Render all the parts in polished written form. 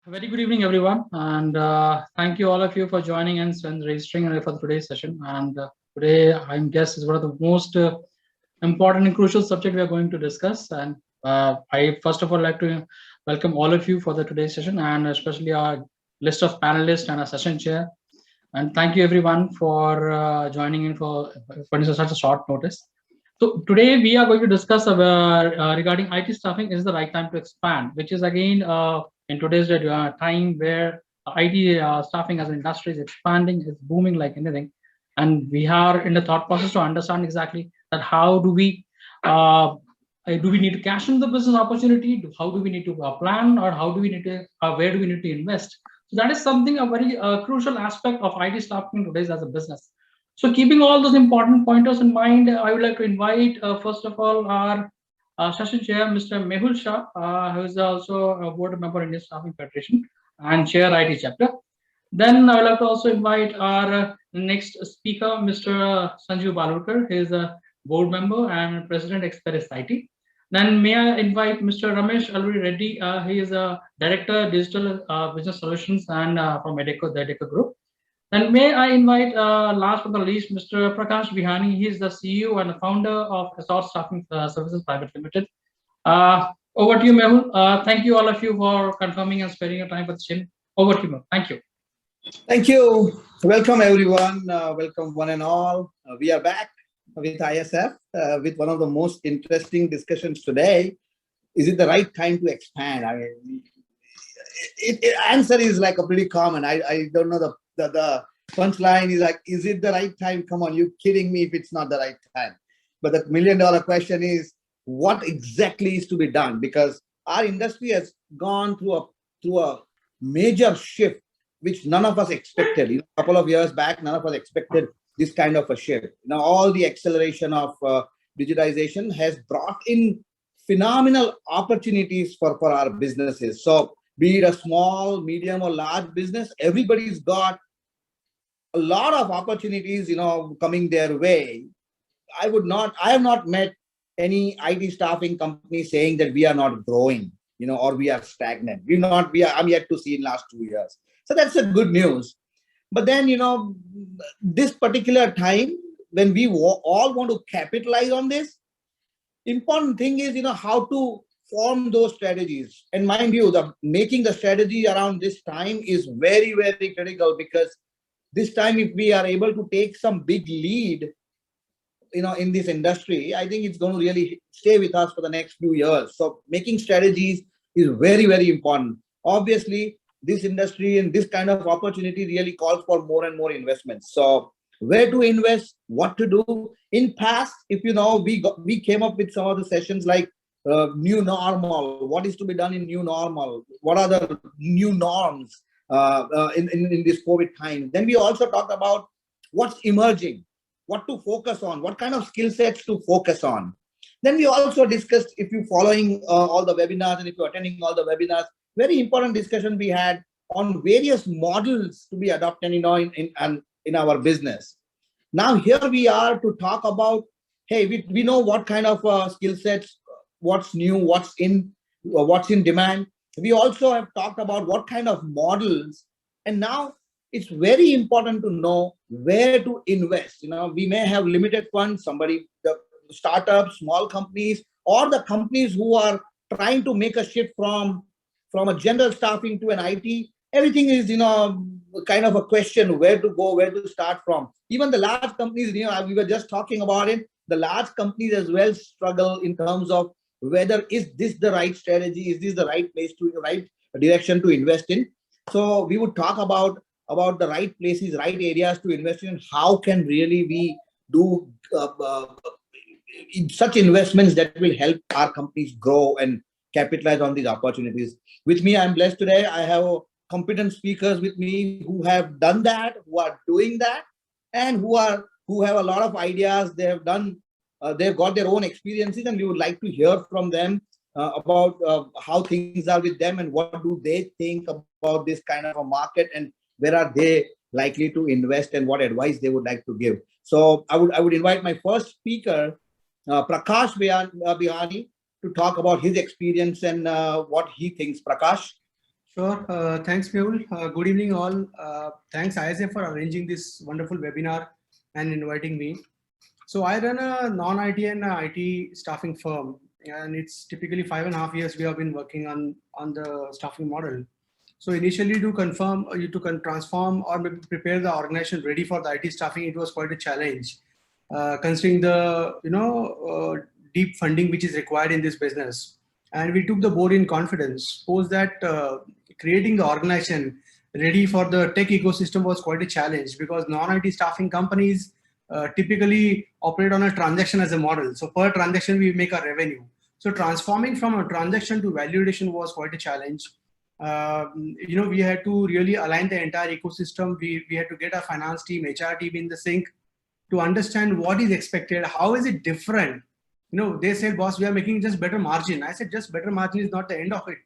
Very good evening, everyone, and thank you all of you for joining and registering for today's session. And today, I'm guess is one of the most important and crucial subject we are going to discuss. And I first of all like to welcome all of you for the today's session, and especially our list of panelists and our session chair. And thank you everyone for joining in for such a short notice. So today we are going to discuss regarding IT staffing is the right time to expand, which is again in today's time where IT staffing as an industry is expanding, is booming like anything, and we are in the thought process to understand exactly that how do we need to cash in the business opportunity? How do we need to plan, or how do we need to where do we need to invest? So that is something a very crucial aspect of IT staffing today as a business. So keeping all those important pointers in mind, I would like to invite, first of all, our session chair, Mr. Mehul Shah, who is also a board member in the Staffing Federation and chair IT chapter. Then I would like to also invite our next speaker, Mr. Sanjeev Balurkar. He is a board member and president Express IT. Then may I invite Mr. Ramesh Aluri Reddy. He is a director digital business solutions and from Edeco, the Edeco Group. And may I invite, last but not least, Mr. Prakash Vihani. He is the CEO and the founder of Assault Staffing Services Private Limited. Over to you, Mehul. Thank you all of you for confirming and sparing your time for the session. Over to you, Mehul. Thank you. Thank you. Welcome, everyone. Welcome, one and all. We are back with ISF with one of the most interesting discussions today. Is it the right time to expand? I mean, answer is like a pretty common. I don't know the punchline is like, is it the right time? Come on, you kidding me if it's not the right time. But the $1,000,000 question is, what exactly is to be done? Because our industry has gone through a major shift, which none of us expected. A couple of years back, none of us expected this kind of a shift. Now, all the acceleration of digitization has brought in phenomenal opportunities for our businesses. So be it a small, medium, or large business, everybody's got a lot of opportunities, coming their way. I have not met any IT staffing company saying that we are not growing, or we are stagnant. I'm yet to see in last 2 years. So that's a good news. But then, this particular time when we all want to capitalize on this, important thing is, how to form those strategies. And mind you, making the strategy around this time is very, very critical, because this time, if we are able to take some big lead, in this industry, I think it's going to really stay with us for the next few years. So making strategies is very, very important. Obviously, this industry and this kind of opportunity really calls for more and more investments. So where to invest, what to do. In past, if we came up with some of the sessions like new normal, what is to be done in new normal, what are the new norms in this COVID time. Then we also talked about what's emerging, what to focus on, what kind of skill sets to focus on. Then we also discussed, if you're following all the webinars and if you're attending all the webinars, very important discussion we had on various models to be adopted in our business. Now here we are to talk about, hey, we know what kind of skill sets, what's new, what's in demand. We also have talked about what kind of models, and now it's very important to know where to invest. We may have limited funds, the startups, small companies, or the companies who are trying to make a shift from a general staffing to an IT. Everything is, kind of a question, where to go, where to start from. Even the large companies, we were just talking about it. The large companies as well struggle in terms of whether is this the right strategy, is this the right right direction to invest in. So we would talk about the right places, right areas to invest in, how can really we do such investments that will help our companies grow and capitalize on these opportunities. With me, I'm blessed today. I have competent speakers with me who have done that, who are doing that, and who have a lot of ideas. They've got their own experiences, and we would like to hear from them about how things are with them and what do they think about this kind of a market, and where are they likely to invest, and what advice they would like to give. So I would invite my first speaker, Prakash Vihani, to talk about his experience and what he thinks. Prakash. Sure. Thanks, Mehul. Good evening, all. Thanks, ISF, for arranging this wonderful webinar and inviting me. So I run a non-IT and IT staffing firm, and it's typically 5.5 years we have been working on the staffing model. So initially, to confirm, transform or maybe prepare the organization ready for the IT staffing, it was quite a challenge, considering the deep funding which is required in this business. And we took the board in confidence. Suppose that creating the organization ready for the tech ecosystem was quite a challenge, because non-IT staffing companies typically operate on a transaction as a model. So per transaction, we make a revenue. So transforming from a transaction to value addition was quite a challenge. We had to really align the entire ecosystem. We had to get our finance team, HR team in the sync to understand what is expected, how is it different. They said, boss, we are making just better margin. I said, just better margin is not the end of it.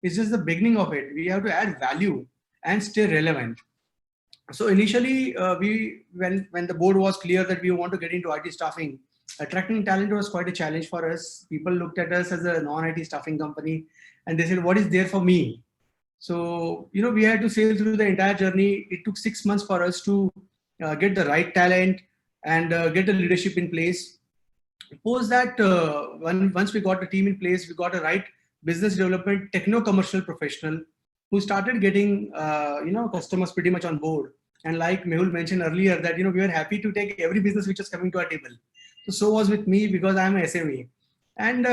It's just the beginning of it. We have to add value and stay relevant. So initially, when the board was clear that we want to get into IT staffing, attracting talent was quite a challenge for us. People looked at us as a non-IT staffing company, and they said, what is there for me? So, we had to sail through the entire journey. It took 6 months for us to get the right talent and get the leadership in place. Post that, once we got the team in place, we got a right business development, techno-commercial professional who started getting, customers pretty much on board. And like Mehul mentioned earlier, that, we were happy to take every business which was coming to our table. So was with me, because I'm an SME. And,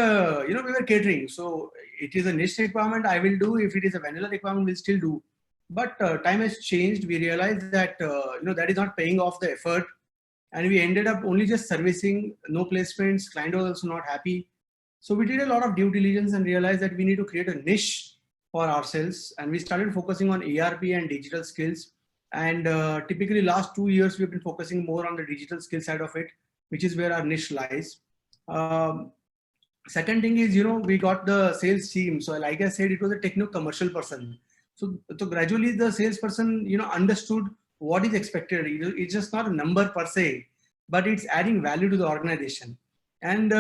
we were catering. So it is a niche requirement, I will do. If it is a vanilla requirement, we'll still do. But time has changed. We realized that, that is not paying off the effort. And we ended up only just servicing, no placements. Client was also not happy. So we did a lot of due diligence and realized that we need to create a niche for ourselves. And we started focusing on ERP and digital skills. And typically last 2 years, we've been focusing more on the digital skill side of it, which is where our niche lies. Second thing is, we got the sales team. So like I said, it was a techno-commercial person. So gradually the salesperson, understood what is expected. It's just not a number per se, but it's adding value to the organization. And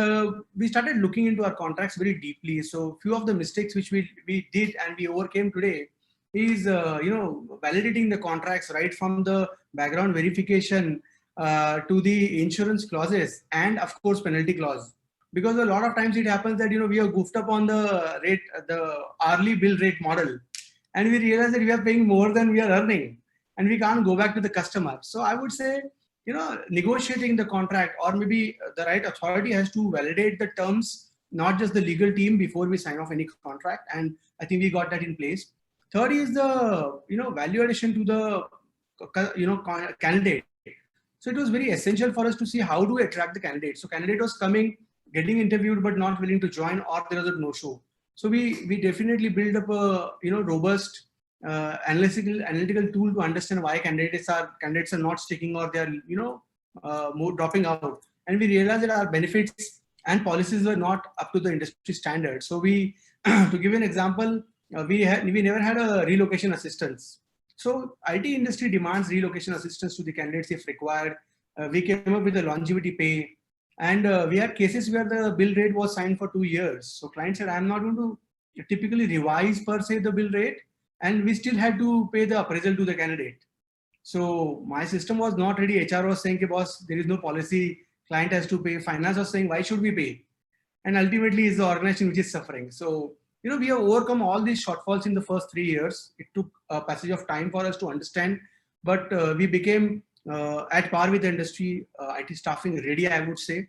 we started looking into our contracts very deeply. So few of the mistakes which we did and we overcame today is, validating the contracts right from the background verification to the insurance clauses and of course penalty clause. Because a lot of times it happens that, we are goofed up on the rate, the hourly bill rate model, and we realize that we are paying more than we are earning, and we can't go back to the customer. So I would say, negotiating the contract, or maybe the right authority has to validate the terms, not just the legal team, before we sign off any contract. And I think we got that in place. Third is the, value addition to the, candidate. So it was very essential for us to see how do we attract the candidate. So candidate was coming, getting interviewed, but not willing to join, or there was a no-show. So we definitely build up a, robust analytical tool to understand why candidates are not sticking, or they are more dropping out. And we realized that our benefits and policies were not up to the industry standard. So we to give an example, we never had a relocation assistance. So IT industry demands relocation assistance to the candidates if required. We came up with a longevity pay, and we had cases where the bill rate was signed for 2 years. So client said, I'm not going to typically revise per se the bill rate, and we still had to pay the appraisal to the candidate. So my system was not ready. HR was saying, boss, there is no policy, client has to pay. Finance was saying, why should we pay? And ultimately it's the organization which is suffering. So, we have overcome all these shortfalls in the first 3 years. It took a passage of time for us to understand, but we became at par with the industry, IT staffing ready, I would say.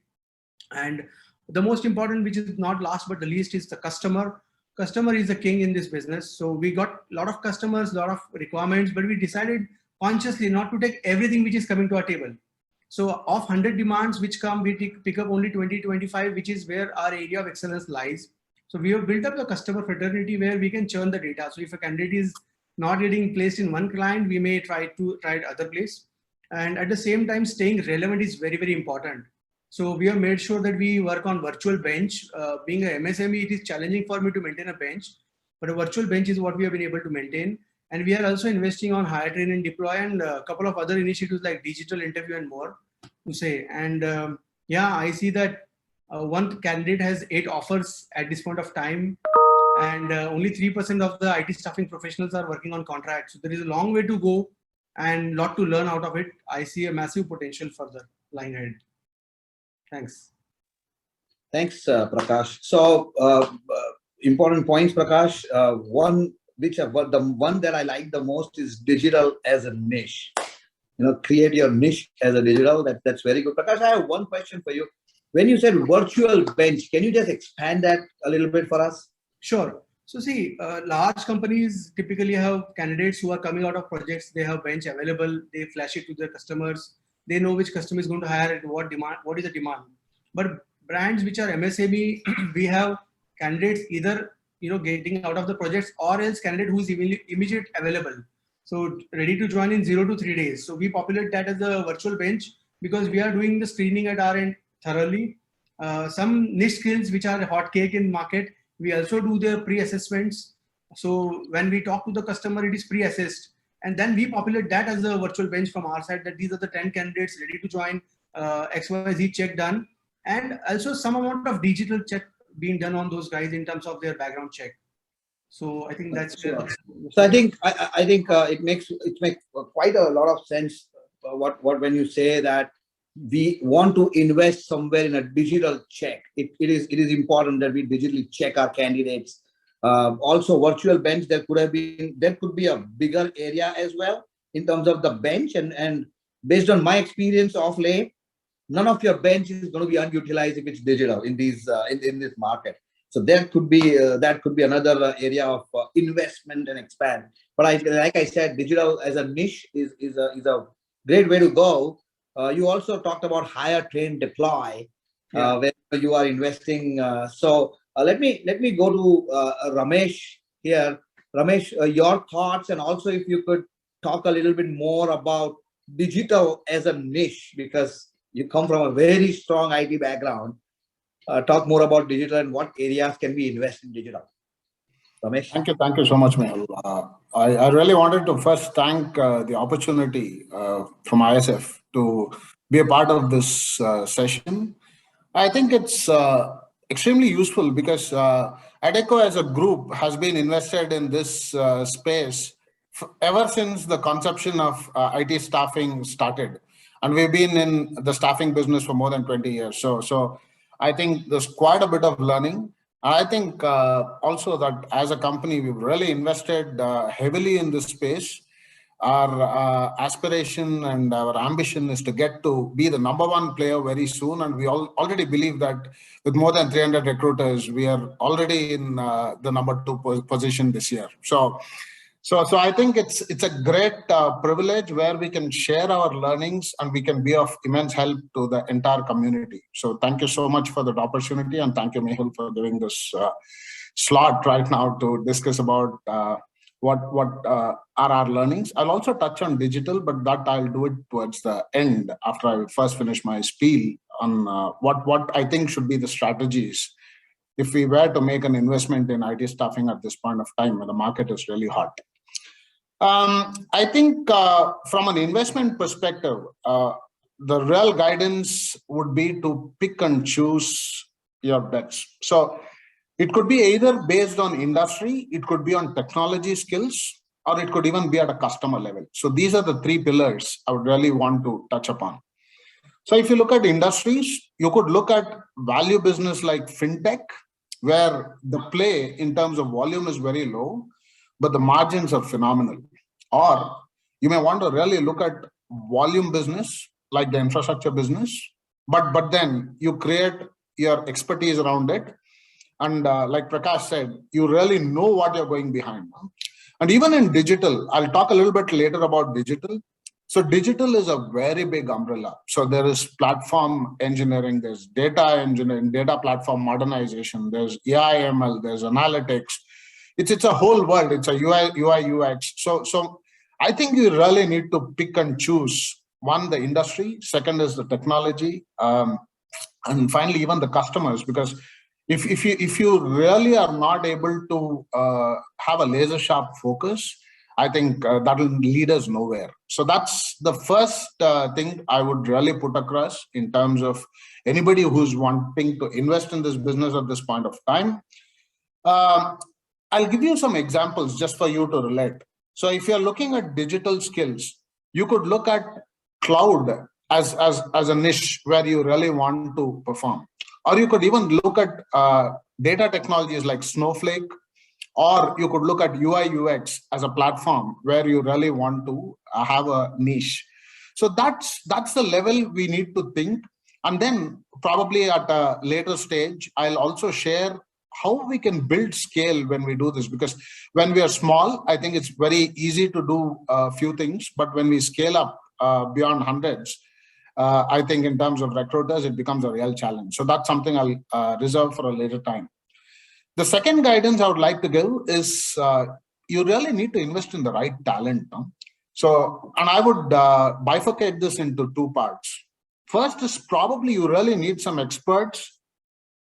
And the most important, which is not last but the least, is the customer. Customer is the king in this business. So we got a lot of customers, a lot of requirements, but we decided consciously not to take everything which is coming to our table. So of 100 demands which come, we pick up only 20, 25, which is where our area of excellence lies. So we have built up the customer fraternity where we can churn the data. So if a candidate is not getting placed in one client, we may try other place. And at the same time, staying relevant is very, very important. So we have made sure that we work on virtual bench. Being an MSME, it is challenging for me to maintain a bench, but a virtual bench is what we have been able to maintain. And we are also investing on hire, train, and deploy, and a couple of other initiatives like digital interview and more to say. And yeah, I see that one candidate has 8 offers at this point of time. and only 3% of the IT staffing professionals are working on contracts. So there is a long way to go and lot to learn out of it. I see a massive potential further lying ahead. Thanks. Thanks, Prakash. So, important points, Prakash. One the one that I like the most is digital as a niche. Create your niche as a digital. That's very good. Prakash, I have one question for you. When you said virtual bench, can you just expand that a little bit for us? Sure. So see, large companies typically have candidates who are coming out of projects. They have bench available. They flash it to their customers. They know which customer is going to hire it, what is the demand. But brands which are MSME, we have candidates either getting out of the projects or else candidate who is immediate available. So ready to join in 0 to 3 days. So we populate that as a virtual bench because we are doing the screening at our end thoroughly. Some niche skills which are hot cake in market, we also do the pre-assessments. So when we talk to the customer, it is pre-assessed. And then we populate that as a virtual bench from our side, that these are the 10 candidates ready to join, XYZ check done. And also some amount of digital check being done on those guys in terms of their background check. So I think that's sure. So I think it makes quite a lot of sense when you say that we want to invest somewhere in a digital check. It is important that we digitally check our candidates. Also, virtual bench, there could be a bigger area as well in terms of the bench. And based on my experience of late, none of your bench is going to be unutilized if it's digital in these in this market. So that could be another area of investment and expand. But like I said, digital as a niche is a great way to go. You also talked about hire, train, deploy, where you are investing. So let me go to Ramesh here. Ramesh, your thoughts, and also if you could talk a little bit more about digital as a niche, because you come from a very strong IT background. Talk more about digital and what areas can we invest in digital. Ramesh? Thank you so much, Mehul. I really wanted to first thank the opportunity from ISF to be a part of this session. I think it's extremely useful because Adecco as a group has been invested in this space ever since the conception of IT staffing started. And we've been in the staffing business for more than 20 years. So I think there's quite a bit of learning. I think also that as a company, we've really invested heavily in this space. Our aspiration and our ambition is to get to be the #1 player very soon. And we already believe that with more than 300 recruiters, we are already in the #2 position this year. So I think it's a great privilege where we can share our learnings and we can be of immense help to the entire community. So thank you so much for that opportunity, and thank you, Mehul, for doing this slot right now to discuss about what are our learnings. I'll also touch on digital, but that I'll do it towards the end after I first finish my spiel on what I think should be the strategies if we were to make an investment in IT staffing at this point of time when the market is really hot. I think from an investment perspective, the real guidance would be to pick and choose your bets. So it could be either based on industry, it could be on technology skills, or it could even be at a customer level. So these are the 3 pillars I would really want to touch upon. So if you look at industries, you could look at value business like fintech, where the play in terms of volume is very low, but the margins are phenomenal. Or you may want to really look at volume business like the infrastructure business, but then you create your expertise around it. And like Prakash said, you really know what you're going behind. And even in digital, I'll talk a little bit later about digital. So digital is a very big umbrella. So there is platform engineering, there's data engineering, data platform modernization, there's AI, ML, there's analytics. It's a whole world. It's a UI, UX. So I think you really need to pick and choose. One, the industry. Second is the technology. And finally, even the customers. Because if you really are not able to have a laser sharp focus, I think that will lead us nowhere. So that's the first thing I would really put across in terms of anybody who's wanting to invest in this business at this point of time. I'll give you some examples just for you to relate. So if you're looking at digital skills, you could look at cloud as a niche where you really want to perform. Or you could even look at data technologies like Snowflake, or you could look at UI UX as a platform where you really want to have a niche. So that's the level we need to think. And then probably at a later stage, I'll also share how we can build scale when we do this, because when we are small, I think it's very easy to do a few things, but when we scale up beyond hundreds, I think in terms of recruiters, it becomes a real challenge. So that's something I'll reserve for a later time. The second guidance I would like to give is you really need to invest in the right talent. No? So, and I would bifurcate this into two parts. First is probably you really need some experts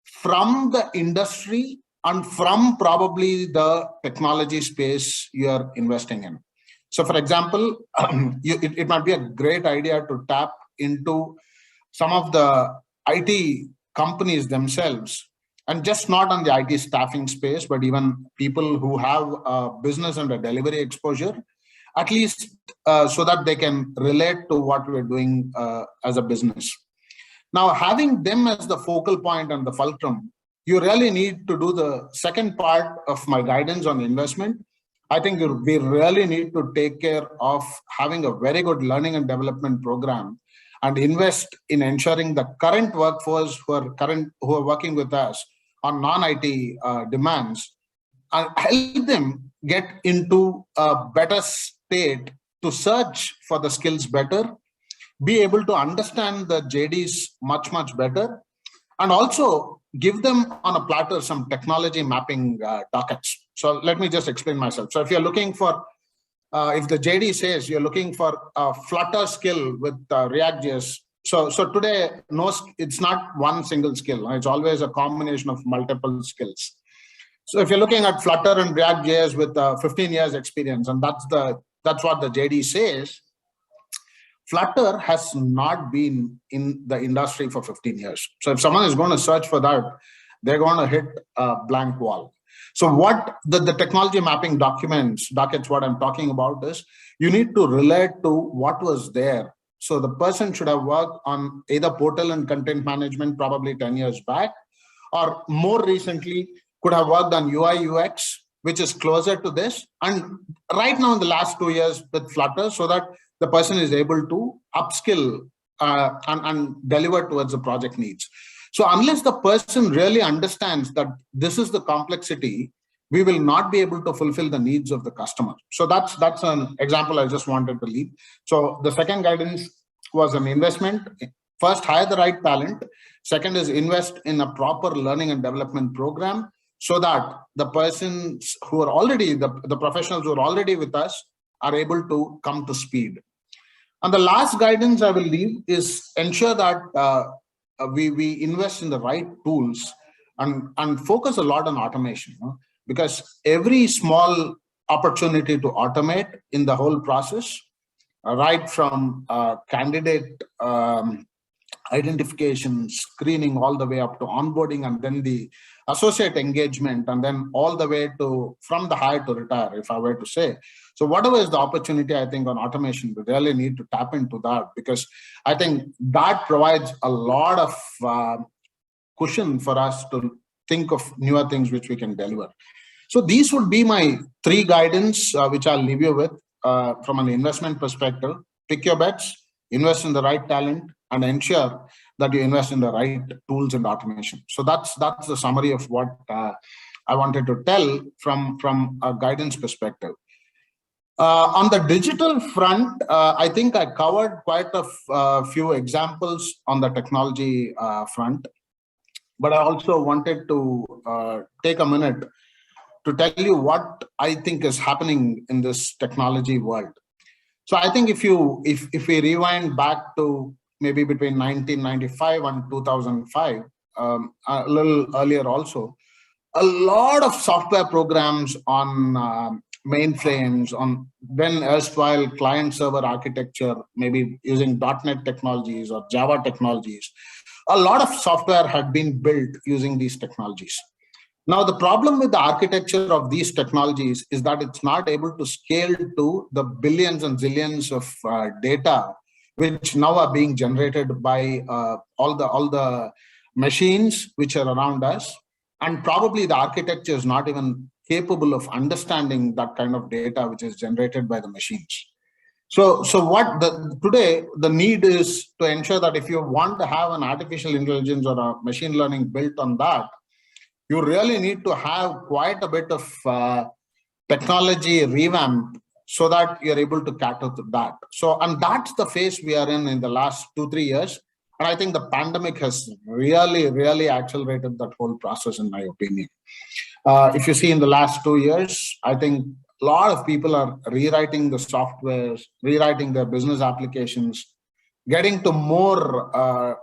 from the industry and from probably the technology space you're investing in. So for example, it might be a great idea to tap into some of the IT companies themselves, and just not on the IT staffing space, but even people who have a business and a delivery exposure, at least so that they can relate to what we're doing as a business. Now, having them as the focal point and the fulcrum, you really need to do the second part of my guidance on investment. I think we really need to take care of having a very good learning and development program and invest in ensuring the current workforce who are working with us on non-IT demands, and help them get into a better state to search for the skills better, be able to understand the JDs much, much better, and also give them on a platter some technology mapping dockets. So let me just explain myself. So if you're looking for, if the JD says you're looking for a Flutter skill with React.js, so today, it's not one single skill. It's always a combination of multiple skills. So if you're looking at Flutter and React.js with 15 years experience, and that's what the JD says, Flutter has not been in the industry for 15 years. So if someone is going to search for that, they're going to hit a blank wall. So what the technology mapping dockets, what I'm talking about is, you need to relate to what was there. So the person should have worked on either portal and content management probably 10 years back, or more recently could have worked on UI UX, which is closer to this. And right now in the last 2 years with Flutter, so that the person is able to upskill and deliver towards the project needs. So unless the person really understands that this is the complexity, we will not be able to fulfill the needs of the customer. So that's an example I just wanted to leave. So the second guidance was an investment. First, hire the right talent. Second is invest in a proper learning and development program, so that the persons who are already, the professionals who are already with us are able to come to speed. And the last guidance I will leave is ensure that we invest in the right tools and focus a lot on automation. Because every small opportunity to automate in the whole process, right from candidate identification, screening, all the way up to onboarding, and then the associate engagement, and then all the way to from the hire to retire, if I were to say. So whatever is the opportunity, I think on automation, we really need to tap into that, because I think that provides a lot of cushion for us to think of newer things which we can deliver. So these would be my three guidance, which I'll leave you with from an investment perspective. Pick your bets, invest in the right talent, and ensure that you invest in the right tools and automation. So that's the summary of what I wanted to tell from a guidance perspective. On the digital front, I think I covered quite a few examples on the technology front, but I also wanted to take a minute to tell you what I think is happening in this technology world. So I think if we rewind back to maybe between 1995 and 2005, a little earlier also, a lot of software programs on mainframes, on then erstwhile client-server architecture, maybe using .NET technologies or Java technologies, a lot of software had been built using these technologies. Now, the problem with the architecture of these technologies is that it's not able to scale to the billions and zillions of data, which now are being generated by all the machines which are around us. And probably the architecture is not even capable of understanding that kind of data which is generated by the machines. So today the need is to ensure that if you want to have an artificial intelligence or a machine learning built on that, you really need to have quite a bit of technology revamp so that you're able to cater to that. So, and that's the phase we are in the last 2-3 years. And I think the pandemic has really accelerated that whole process, in my opinion. If you see in the last 2 years, I think a lot of people are rewriting the softwares, rewriting their business applications, getting to more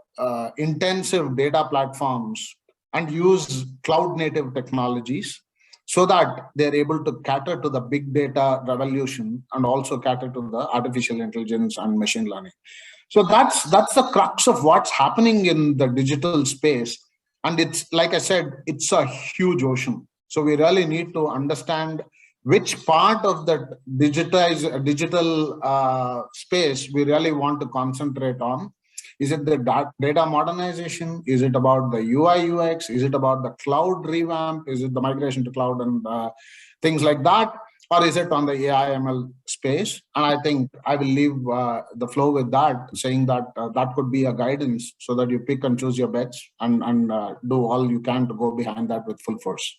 intensive data platforms and use cloud native technologies so that they're able to cater to the big data revolution and also cater to the artificial intelligence and machine learning. So that's the crux of what's happening in the digital space. And it's, like I said, it's a huge ocean. So we really need to understand which part of the digital space we really want to concentrate on. Is it the data modernization? Is it about the UI UX? Is it about the cloud revamp? Is it the migration to cloud and things like that? Or is it on the AI ML space? And I think I will leave the flow with that, saying that that could be a guidance so that you pick and choose your bets and do all you can to go behind that with full force.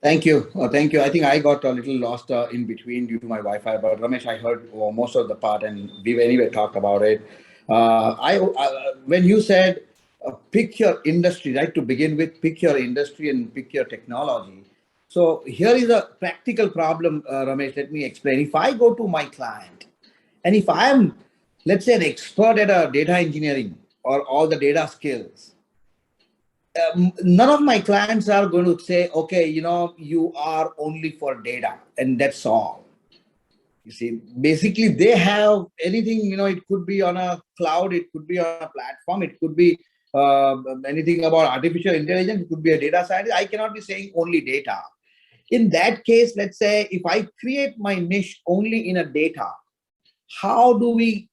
Thank you. Thank you. I think I got a little lost in between due to my Wi-Fi, but Ramesh, I heard most of the part, and we've anyway talked about it. When you said pick your industry, right, to begin with, pick your industry and pick your technology. So here is a practical problem, Ramesh. Let me explain. If I go to my client, and if I am, let's say, an expert at data engineering or all the data skills, none of my clients are going to say, okay, you are only for data and that's all. You see, basically they have anything, it could be on a cloud, it could be on a platform, it could be anything about artificial intelligence, it could be a data scientist. I cannot be saying only data. In that case, let's say if I create my niche only in a data, how do we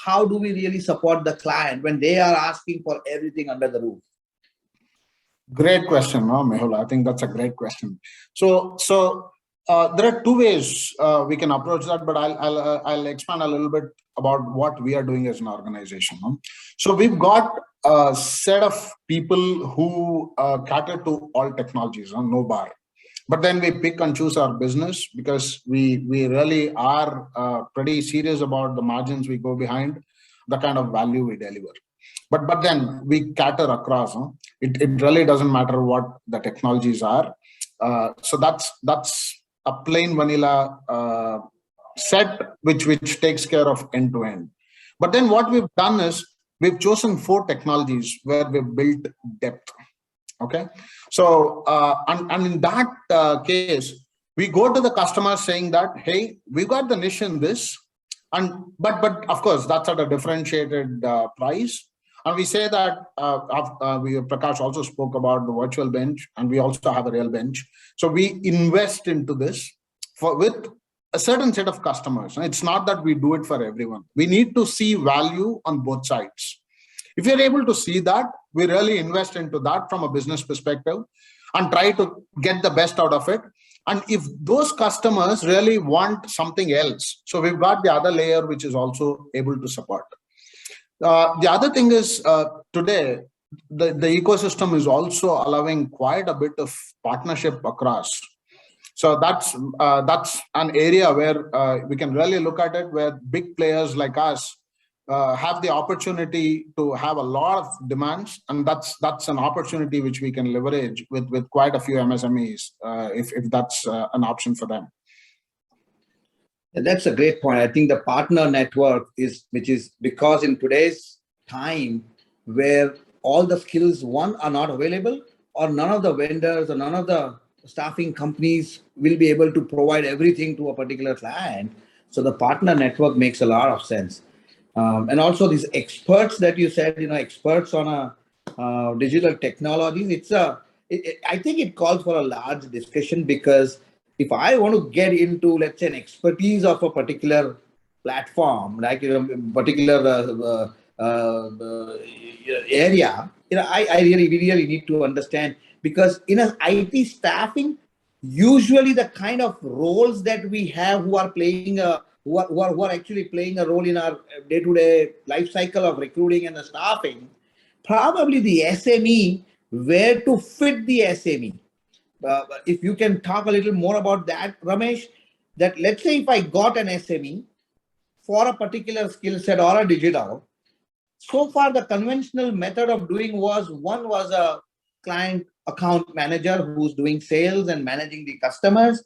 really support the client when they are asking for everything under the roof? Great question, Mehul. I think that's a great question. So there are two ways we can approach that, but I'll expand a little bit about what we are doing as an organization. So we've got a set of people who cater to all technologies, no bar. But then we pick and choose our business because we really are pretty serious about the margins we go behind, the kind of value we deliver. But then we cater across. It really doesn't matter what the technologies are. So that's a plain vanilla set which takes care of end to end. But then what we've done is we've chosen 4 technologies where we've built depth. Okay, so and in that case, we go to the customer saying that, hey, we got the niche in this, but of course that's at a differentiated price. And we say that Prakash also spoke about the virtual bench, and we also have a real bench. So we invest into this with a certain set of customers. It's not that we do it for everyone. We need to see value on both sides. If you're able to see that, we really invest into that from a business perspective and try to get the best out of it. And if those customers really want something else, so we've got the other layer which is also able to support. The other thing is today, the ecosystem is also allowing quite a bit of partnership across. So that's an area where we can really look at it, where big players like us have the opportunity to have a lot of demands, and that's an opportunity which we can leverage with quite a few MSMEs if that's an option for them. That's a great point. I think the partner network which is because in today's time where all the skills, one, are not available, or none of the vendors or none of the staffing companies will be able to provide everything to a particular client. So the partner network makes a lot of sense. And also these experts that you said, experts on digital technologies. I think it calls for a large discussion, because if I want to get into, let's say, an expertise of a particular platform, like particular area, we really need to understand, because in an IT staffing, usually the kind of roles that we have who are playing who are actually playing a role in our day-to-day life cycle of recruiting and the staffing, probably the SME, where to fit the SME. If you can talk a little more about that, Ramesh, that let's say if I got an SME for a particular skill set or a digital, so far the conventional method of doing one was a client account manager who's doing sales and managing the customers.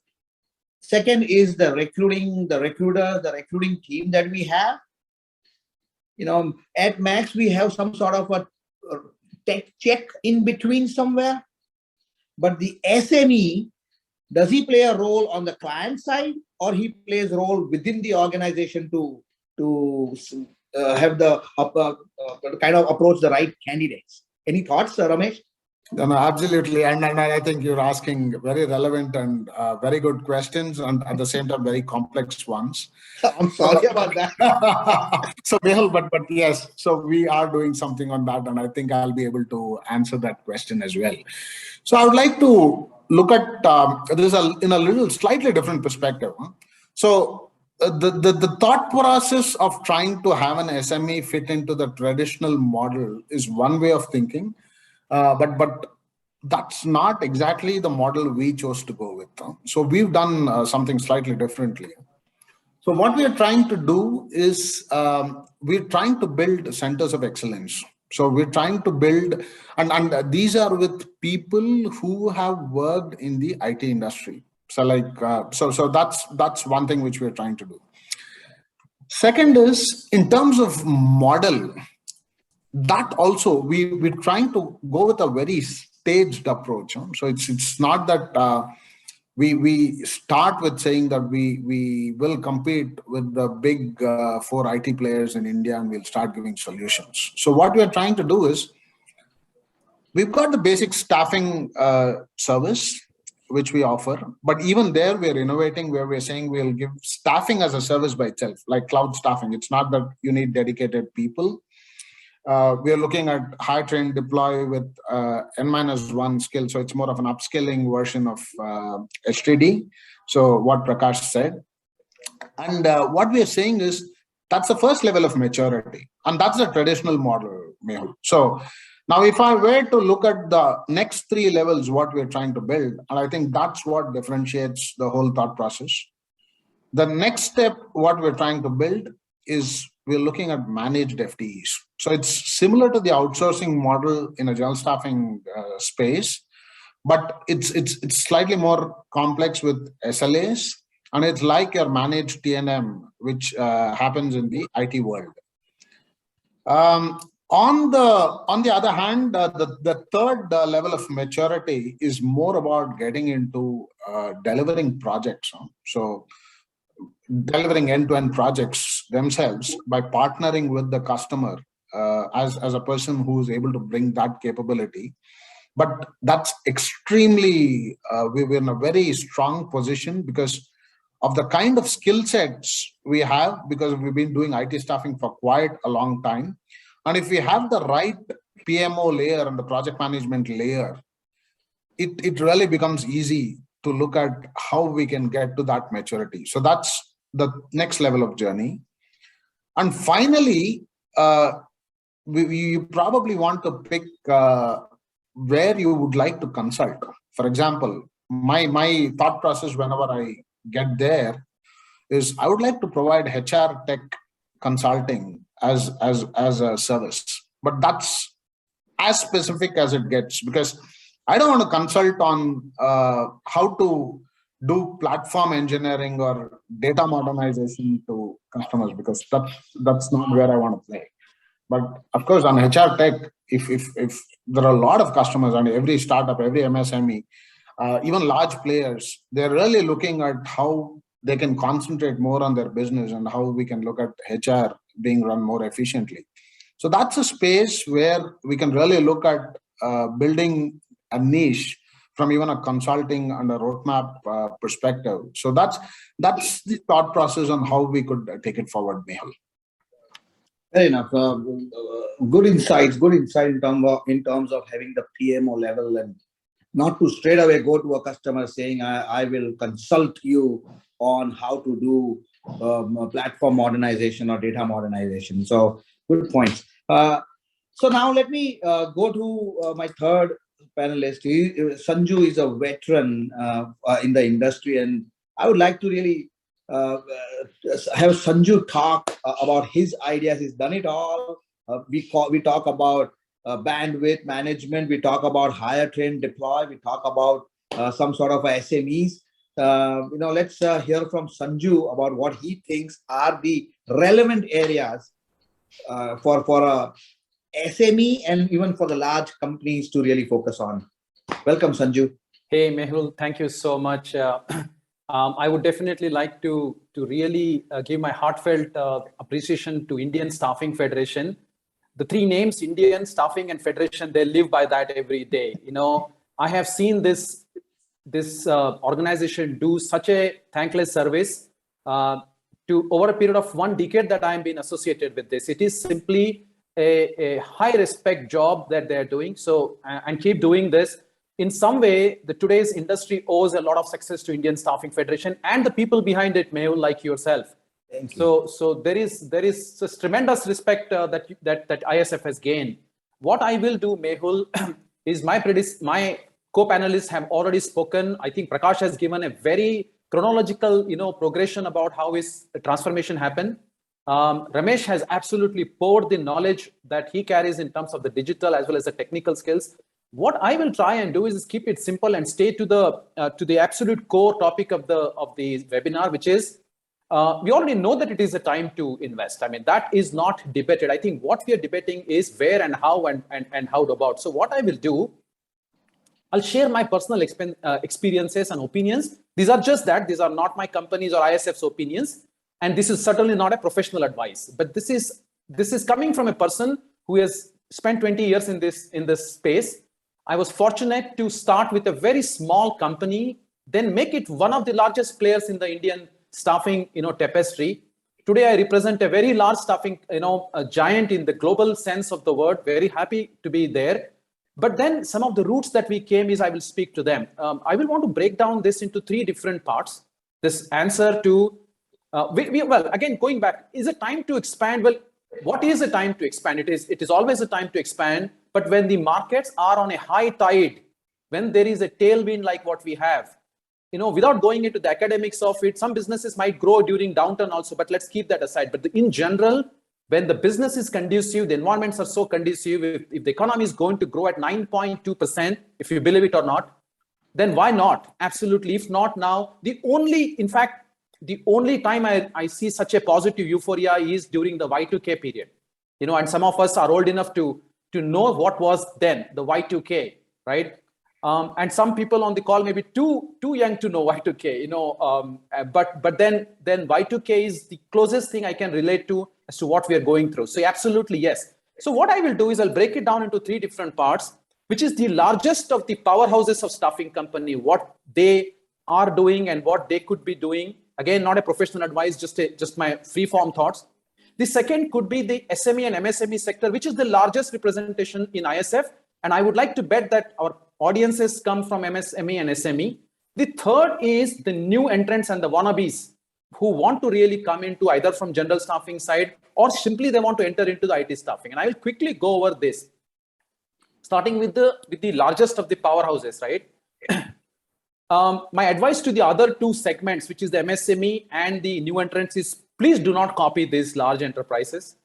Second is the recruiting team that we have. At max, we have some sort of a tech check in between somewhere. But the SME, does he play a role on the client side, or he plays a role within the organization to have the kind of approach the right candidates? Any thoughts, Ramesh? No, absolutely. And I think you're asking very relevant and very good questions, and at the same time, very complex ones. I'm sorry about that. So, Mehul, but yes, so we are doing something on that, and I think I'll be able to answer that question as well. So I would like to look at this in a little slightly different perspective. So the thought process of trying to have an SME fit into the traditional model is one way of thinking. But that's not exactly the model we chose to go with. So we've done something slightly differently. So what we are trying to do is we're trying to build centers of excellence. So we're trying to build, and these are with people who have worked in the IT industry. So that's one thing which we're trying to do. Second is, in terms of model, that also we're trying to go with a very staged approach. So it's not that we start with saying that we will compete with the big 4 IT players in India and we'll start giving solutions. So what we are trying to do is, we've got the basic staffing service which we offer, but even there we're innovating, where we're saying we'll give staffing as a service by itself, like cloud staffing. It's not that you need dedicated people. We are looking at hire, train, deploy with N-1 skill. So it's more of an upskilling version of HTD. So what Prakash said. And what we are saying is, that's the first level of maturity. And that's the traditional model, Mehul. So now if I were to look at the next 3 levels, what we're trying to build, and I think that's what differentiates the whole thought process. The next step, what we're trying to build is, we're looking at managed FTEs. So it's similar to the outsourcing model in a general staffing space, but it's slightly more complex with SLAs, and it's like your managed TNM, which happens in the IT world. On the other hand, the third level of maturity is more about getting into delivering projects. So delivering end-to-end projects themselves by partnering with the customer as a person who is able to bring that capability. But that's extremely, we're in a very strong position because of the kind of skill sets we have, because we've been doing IT staffing for quite a long time. And if we have the right PMO layer and the project management layer, it really becomes easy to look at how we can get to that maturity. So that's the next level of journey. And finally, you probably want to pick where you would like to consult. For example, my thought process whenever I get there is, I would like to provide HR tech consulting as a service. But that's as specific as it gets, because I don't want to consult on how to do platform engineering or data modernization to customers, because that's not where I want to play. But of course, on HR tech, if there are a lot of customers, and every startup, every MSME, even large players, they're really looking at how they can concentrate more on their business and how we can look at HR being run more efficiently. So that's a space where we can really look at building a niche from even a consulting and a roadmap perspective. So that's the thought process on how we could take it forward, Mehul. Fair enough. Good insights. Good insight in terms of having the PMO level and not to straight away go to a customer saying, I will consult you on how to do platform modernization or data modernization. So good points. So now let me go to my third panelist. Sanju is a veteran in the industry, and I would like to really have Sanju talk about his ideas. He's done it all. We talk about bandwidth management. We talk about hire, train, deploy. We talk about some sort of SMEs. Let's hear from Sanju about what he thinks are the relevant areas for a SME and even for the large companies to really focus on. Welcome, Sanju. Hey, Mehul, thank you so much. I would definitely like to really give my heartfelt appreciation to Indian Staffing Federation. The three names, Indian, Staffing, and Federation, they live by that every day. I have seen this organization do such a thankless service to over a period of 1 decade that I am being associated with this. It is simply a high respect job that they're doing. So, and keep doing this. In some way, today's industry owes a lot of success to Indian Staffing Federation and the people behind it, Mehul, like yourself. Thank you. So there is this tremendous respect that ISF has gained. What I will do, Mehul, is my co-panelists have already spoken. I think Prakash has given a very chronological, progression about how his transformation happened. Ramesh has absolutely poured the knowledge that he carries in terms of the digital as well as the technical skills. What I will try and do is keep it simple and stay to the absolute core topic of the webinar, which is we already know that it is a time to invest. I mean, that is not debated. I think what we are debating is where and how and how about. So what I will do, I'll share my personal experiences and opinions. These are just that. These are not my company's or ISF's opinions. And this is certainly not a professional advice. But this is coming from a person who has spent 20 years in this space. I was fortunate to start with a very small company, then make it one of the largest players in the Indian staffing, tapestry. Today, I represent a very large staffing, a giant in the global sense of the word. Very happy to be there. But then some of the routes that we came is I will speak to them. I will want to break down this into 3 different parts. This answer to, well, again, going back, is it time to expand? Well, what is a time to expand? It is always a time to expand. But when the markets are on a high tide, when there is a tailwind like what we have, without going into the academics of it, some businesses might grow during downturn also, but let's keep that aside. But in general, when the business is conducive, the environments are so conducive, if the economy is going to grow at 9.2%, if you believe it or not, then why not? Absolutely. If not now, the only time I see such a positive euphoria is during the Y2K period. And some of us are old enough to know what was then the Y2K, right? And some people on the call may be too young to know Y2K, but then Y2K is the closest thing I can relate to as to what we are going through. So absolutely, yes. So what I will do is I'll break it down into 3 different parts, which is the largest of the powerhouses of staffing company, what they are doing and what they could be doing. Again, not a professional advice, just my free form thoughts. The second could be the SME and MSME sector, which is the largest representation in ISF. And I would like to bet that our audiences come from MSME and SME. The third is the new entrants and the wannabes who want to really come into either from general staffing side or simply they want to enter into the IT staffing. And I will quickly go over this, starting with the largest of the powerhouses, right? My advice to the other 2 segments, which is the MSME and the new entrants, is please do not copy these large enterprises.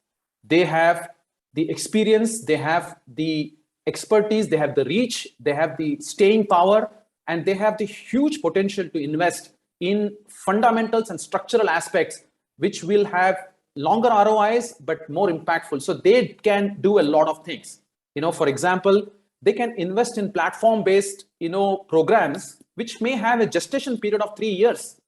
They have the experience, they have the expertise, they have the reach, they have the staying power, and they have the huge potential to invest in fundamentals and structural aspects, which will have longer ROIs, but more impactful. So they can do a lot of things. For example, they can invest in platform-based, programs, which may have a gestation period of 3 years.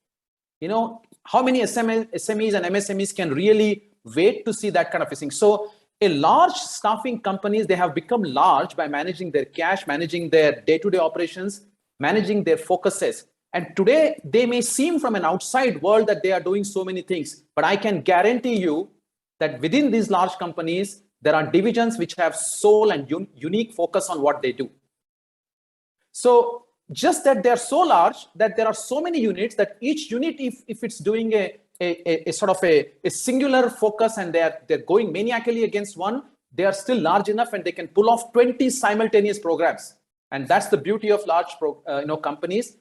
How many SMEs and MSMEs can really wait to see that kind of thing? So a large staffing companies, they have become large by managing their cash, managing their day-to-day operations, managing their focuses. And today they may seem from an outside world that they are doing so many things, but I can guarantee you that within these large companies, there are divisions which have sole and unique focus on what they do. So just that they're so large that there are so many units that each unit, if it's doing a sort of a singular focus and they're going maniacally against one, they are still large enough and they can pull off 20 simultaneous programs. And that's the beauty of large companies.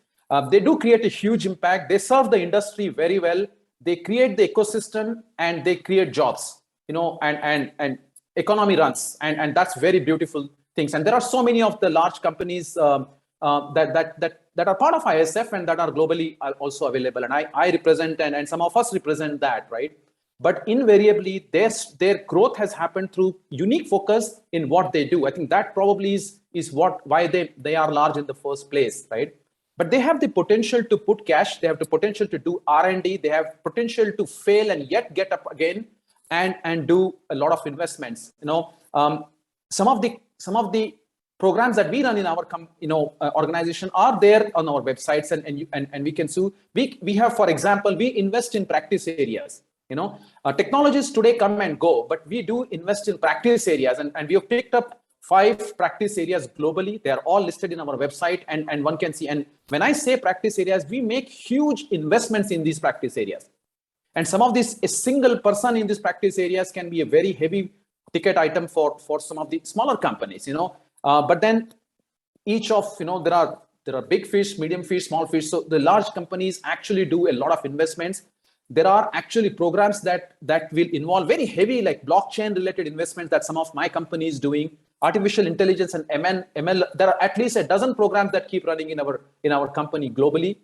They do create a huge impact. They serve the industry very well. They create the ecosystem and they create jobs, and economy runs. And that's very beautiful things. And there are so many of the large companies that are part of ISF and that are globally also available. And I represent, and some of us represent that, right? But invariably, their growth has happened through unique focus in what they do. I think that probably is why they are large in the first place, right? But they have the potential to put cash. They have the potential to do R&D. They have potential to fail and yet get up again and do a lot of investments. Some of the programs that we run in our organization are there on our websites, and we can see. We have, for example, we invest in practice areas. Technologies today come and go, but we do invest in practice areas, and we have picked up 5 practice areas globally. They are all listed in our website, and one can see. And when I say practice areas, we make huge investments in these practice areas. And some of these, a single person in these practice areas can be a very heavy ticket item for some of the smaller companies, but then each of, there are big fish, medium fish, small fish. So the large companies actually do a lot of investments. There are actually programs that will involve very heavy, like blockchain related investments that some of my company is doing. Artificial intelligence and ML, there are at least a dozen programs that keep running in our company globally.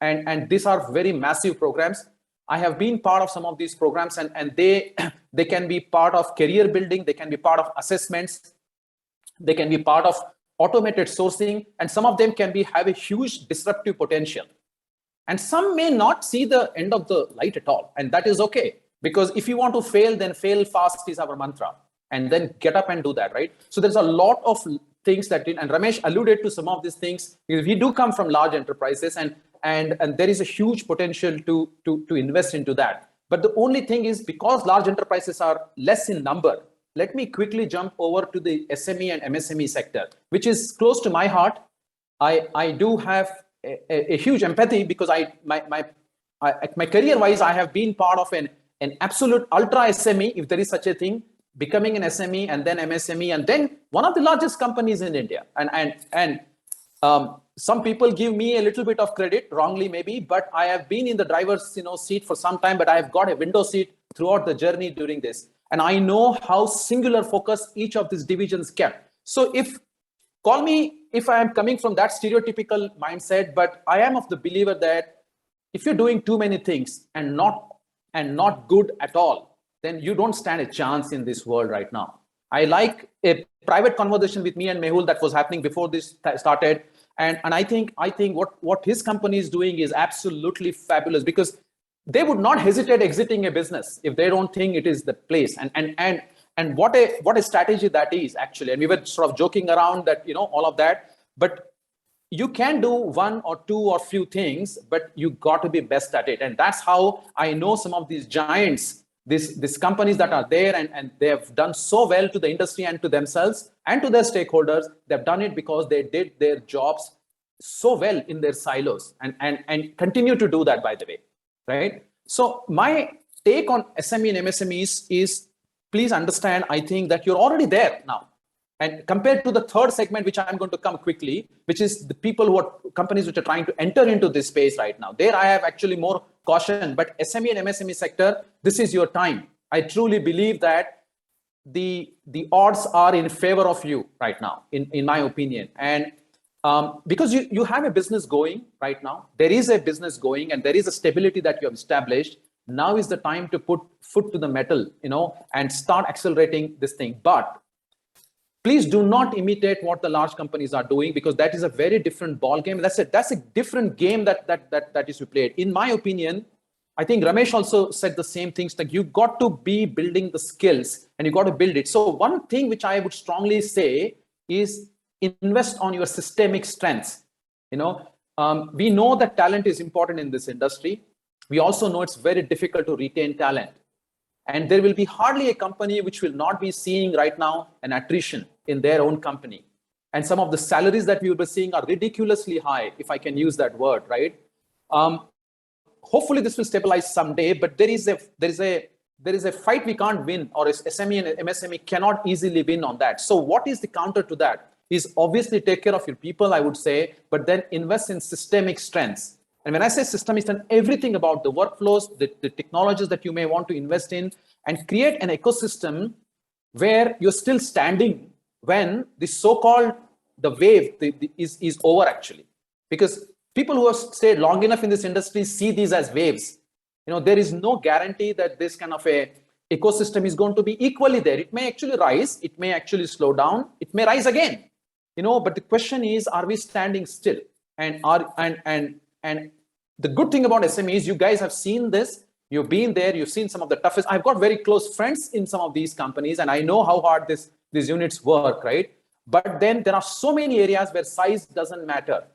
And these are very massive programs. I have been part of some of these programs, and they can be part of career building. They can be part of assessments. They can be part of automated sourcing, and some of them have a huge disruptive potential. And some may not see the end of the light at all. And that is okay, because if you want to fail, then fail fast is our mantra. And then get up and do that, right? So there's a lot of things and Ramesh alluded to some of these things, because we do come from large enterprises, and there is a huge potential to invest into that. But the only thing is, because large enterprises are less in number, let me quickly jump over to the SME and MSME sector, which is close to my heart. I do have a huge empathy, because my career wise, I have been part of an absolute ultra SME, if there is such a thing, becoming an SME and then MSME and then one of the largest companies in India. And some people give me a little bit of credit, wrongly maybe, but I have been in the driver's seat for some time, but I have got a window seat throughout the journey during this. And I know how singular focus each of these divisions kept. So call me if I am coming from that stereotypical mindset, but I am of the believer that if you're doing too many things and not good at all, then you don't stand a chance in this world right now. I like a private conversation with me and Mehul that was happening before this started. And I think what his company is doing is absolutely fabulous, because they would not hesitate exiting a business if they don't think it is the place. And what a strategy that is, actually. And we were sort of joking around that, all of that, but you can do one or two or few things, but you got to be best at it. And that's how I know some of these giants, these companies that are there, and they have done so well to the industry and to themselves and to their stakeholders. They've done it because they did their jobs so well in their silos, and continue to do that, by the way, right? So my take on SME and MSMEs is, please understand, I think that you're already there now. And compared to the third segment, which I'm going to come quickly, which is the companies which are trying to enter into this space right now. There I have actually more caution, but SME and MSME sector, this is your time. I truly believe that the odds are in favor of you right now, in my opinion. And because you have a business going right now, there is a business going, and there is a stability that you have established. Now is the time to put foot to the metal, and start accelerating this thing. But please do not imitate what the large companies are doing, because that is a very different ball game. That's a different game that is played. In my opinion, I think Ramesh also said the same things, like you got to be building the skills and you got to build it. So one thing which I would strongly say is invest on your systemic strengths. We know that talent is important in this industry. We also know it's very difficult to retain talent. And there will be hardly a company which will not be seeing right now an attrition in their own company. And some of the salaries that we will be seeing are ridiculously high, if I can use that word, right? Hopefully this will stabilize someday, but there is a fight we can't win, or SME and MSME cannot easily win on that. So what is the counter to that? Is obviously take care of your people, I would say, but then invest in systemic strengths. And when I say systemic strength, everything about the workflows, the technologies that you may want to invest in, and create an ecosystem where you're still standing when the so-called the wave is over, actually. Because people who have stayed long enough in this industry see these as waves. There is no guarantee that this kind of a ecosystem is going to be equally there. It may actually rise, it may actually slow down, it may rise again. But the question is, are we standing still? And the good thing about SMEs, you guys have seen this, you've been there, you've seen some of the toughest. I've got very close friends in some of these companies, and I know how hard these units work, right? But then there are so many areas where size doesn't matter.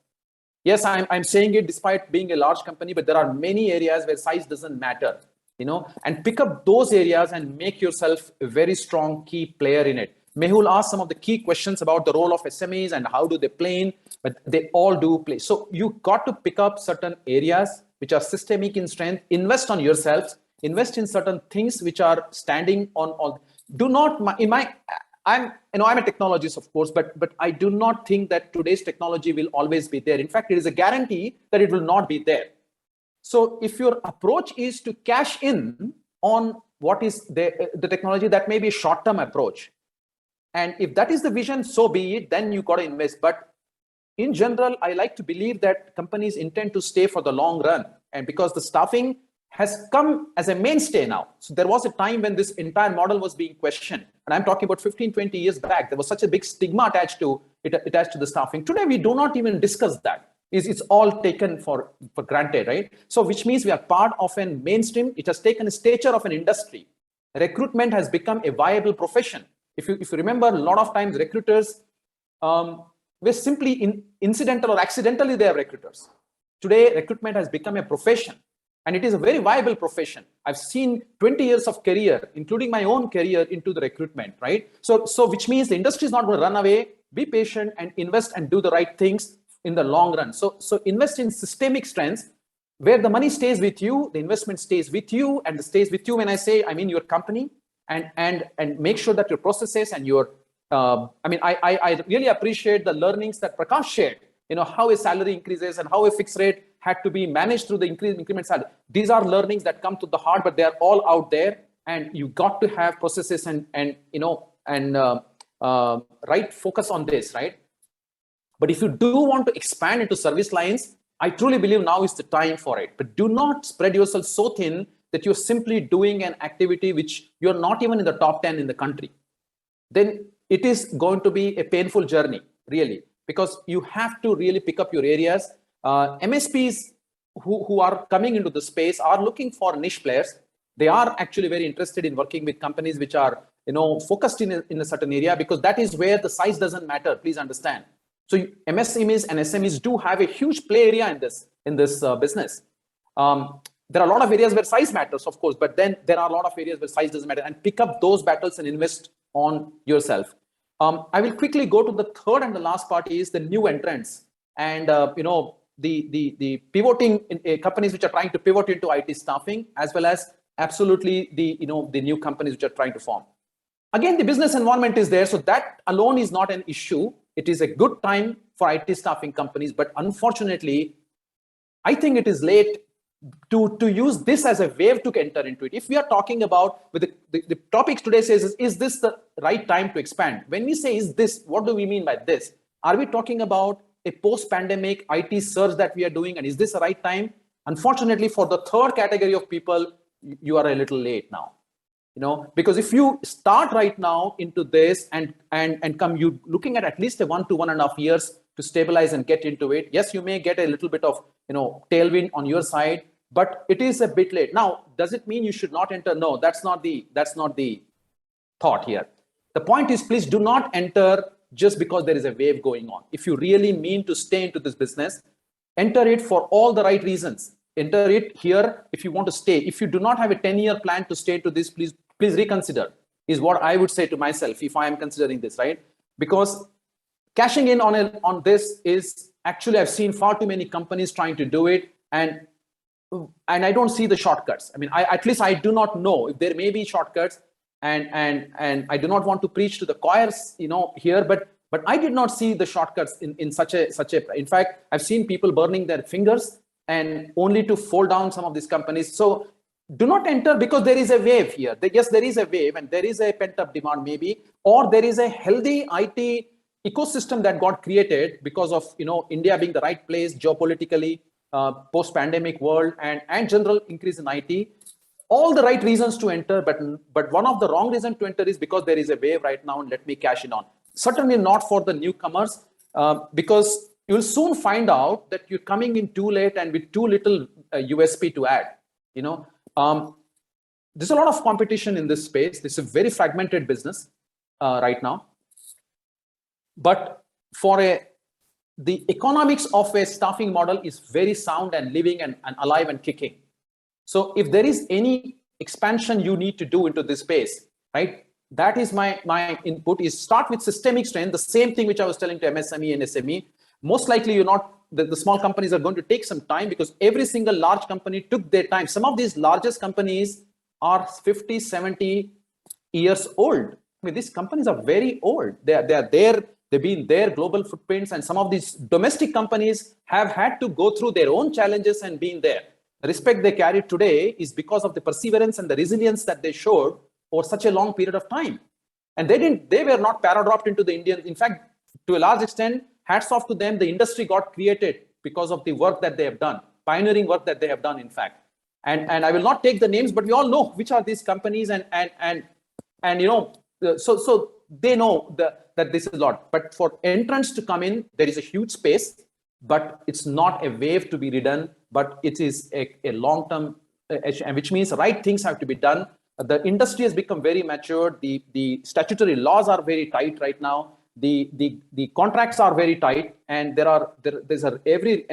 Yes, I'm saying it despite being a large company, but there are many areas where size doesn't matter, and pick up those areas and make yourself a very strong key player in it. Mehul asked some of the key questions about the role of SMEs and how do they play in, but they all do play. So you got to pick up certain areas which are systemic in strength, invest on yourselves, invest in certain things which are standing on. Do not, I'm a technologist, of course, but I do not think that today's technology will always be there. In fact, it is a guarantee that it will not be there. So if your approach is to cash in on what is the technology, that may be a short-term approach. And if that is the vision, so be it, then you got to invest. But in general, I like to believe that companies intend to stay for the long run. And because the staffing has come as a mainstay now. So there was a time when this entire model was being questioned. And I'm talking about 15, 20 years back. There was such a big stigma attached to the staffing. Today, we do not even discuss that. It's all taken for granted, right? So which means we are part of a mainstream. It has taken a stature of an industry. Recruitment has become a viable profession. If you remember, a lot of times recruiters were simply incidental or accidentally they are recruiters. Today, recruitment has become a profession. And it is a very viable profession. I've seen 20 years of career, including my own career, into the recruitment, right? So which means the industry is not going to run away. Be patient and invest and do the right things in the long run. So invest in systemic strengths where the money stays with you, the investment stays with you, and stays with you. When I say, I mean your company, and make sure that your processes and your, I really appreciate the learnings that Prakash shared. How a salary increases and how a fixed rate had to be managed through the increment salary. These are learnings that come to the heart, but they are all out there, and you got to have processes and right focus on this, right? But if you do want to expand into service lines, I truly believe now is the time for it. But do not spread yourself so thin that you're simply doing an activity which you're not even in the top 10 in the country. Then it is going to be a painful journey, really, because you have to really pick up your areas. MSPs who are coming into the space are looking for niche players. They are actually very interested in working with companies which are focused in a certain area, because that is where the size doesn't matter. Please understand. So MSMEs and SMEs do have a huge play area in this business. There are a lot of areas where size matters, of course, but then there are a lot of areas where size doesn't matter, and pick up those battles and invest on yourself. I will quickly go to the third and the last part is the new entrants, and the pivoting companies which are trying to pivot into IT staffing, as well as absolutely the new companies which are trying to form. Again, the business environment is there, so that alone is not an issue. It is a good time for IT staffing companies, but unfortunately, I think it is late to use this as a wave to enter into it. If we are talking about, with the topics today says, is this the right time to expand? When we say is this, what do we mean by this? Are we talking about a post-pandemic IT surge that we are doing, and is this the right time? Unfortunately, for the third category of people, you are a little late now. Because if you start right now into this and come, you looking at least a 1 to 1.5 years to stabilize and get into it. Yes, you may get a little bit of tailwind on your side, but it is a bit late. Now, does it mean you should not enter? No, that's not the thought here. The point is, please do not enter just because there is a wave going on. If you really mean to stay into this business, enter it for all the right reasons. Enter it here if you want to stay. If you do not have a 10-year plan to stay to this, please reconsider, is what I would say to myself if I am considering this, right? Because cashing in on this is actually, I've seen far too many companies trying to do it, and I don't see the shortcuts. I mean, at least I do not know if there may be shortcuts, and I do not want to preach to the choirs, here, but I did not see the shortcuts in such a. In fact, I've seen people burning their fingers and only to fold down some of these companies. So do not enter because there is a wave here. Yes, there is a wave, and there is a pent-up demand maybe, or there is a healthy IT ecosystem that got created because of India being the right place geopolitically, post-pandemic world, and general increase in IT. All the right reasons to enter, but one of the wrong reasons to enter is because there is a wave right now and let me cash in on. Certainly not for the newcomers, because you'll soon find out that you're coming in too late and with too little USP to add. There's a lot of competition in this space. This is a very fragmented business right now. But for the economics of a staffing model is very sound and living and alive and kicking. So if there is any expansion you need to do into this space, right? That is my input, is start with systemic strength, the same thing which I was telling to MSME and SME. Most likely the small companies are going to take some time because every single large company took their time. Some of these largest companies are 50, 70 years old. I mean, these companies are very old. They're there. They've been there, global footprints, and some of these domestic companies have had to go through their own challenges and been there. The respect they carry today is because of the perseverance and the resilience that they showed over such a long period of time. And they were not paradropped into the Indian. In fact, to a large extent, hats off to them, the industry got created because of the work that they have done, pioneering work that they have done, in fact. And I will not take the names, but we all know which are these companies, and so they know that this is a lot. But for entrants to come in, there is a huge space, but it's not a wave to be ridden, but it is a long-term, which means right things have to be done. The industry has become very mature. The statutory laws are very tight right now. The contracts are very tight, and there's every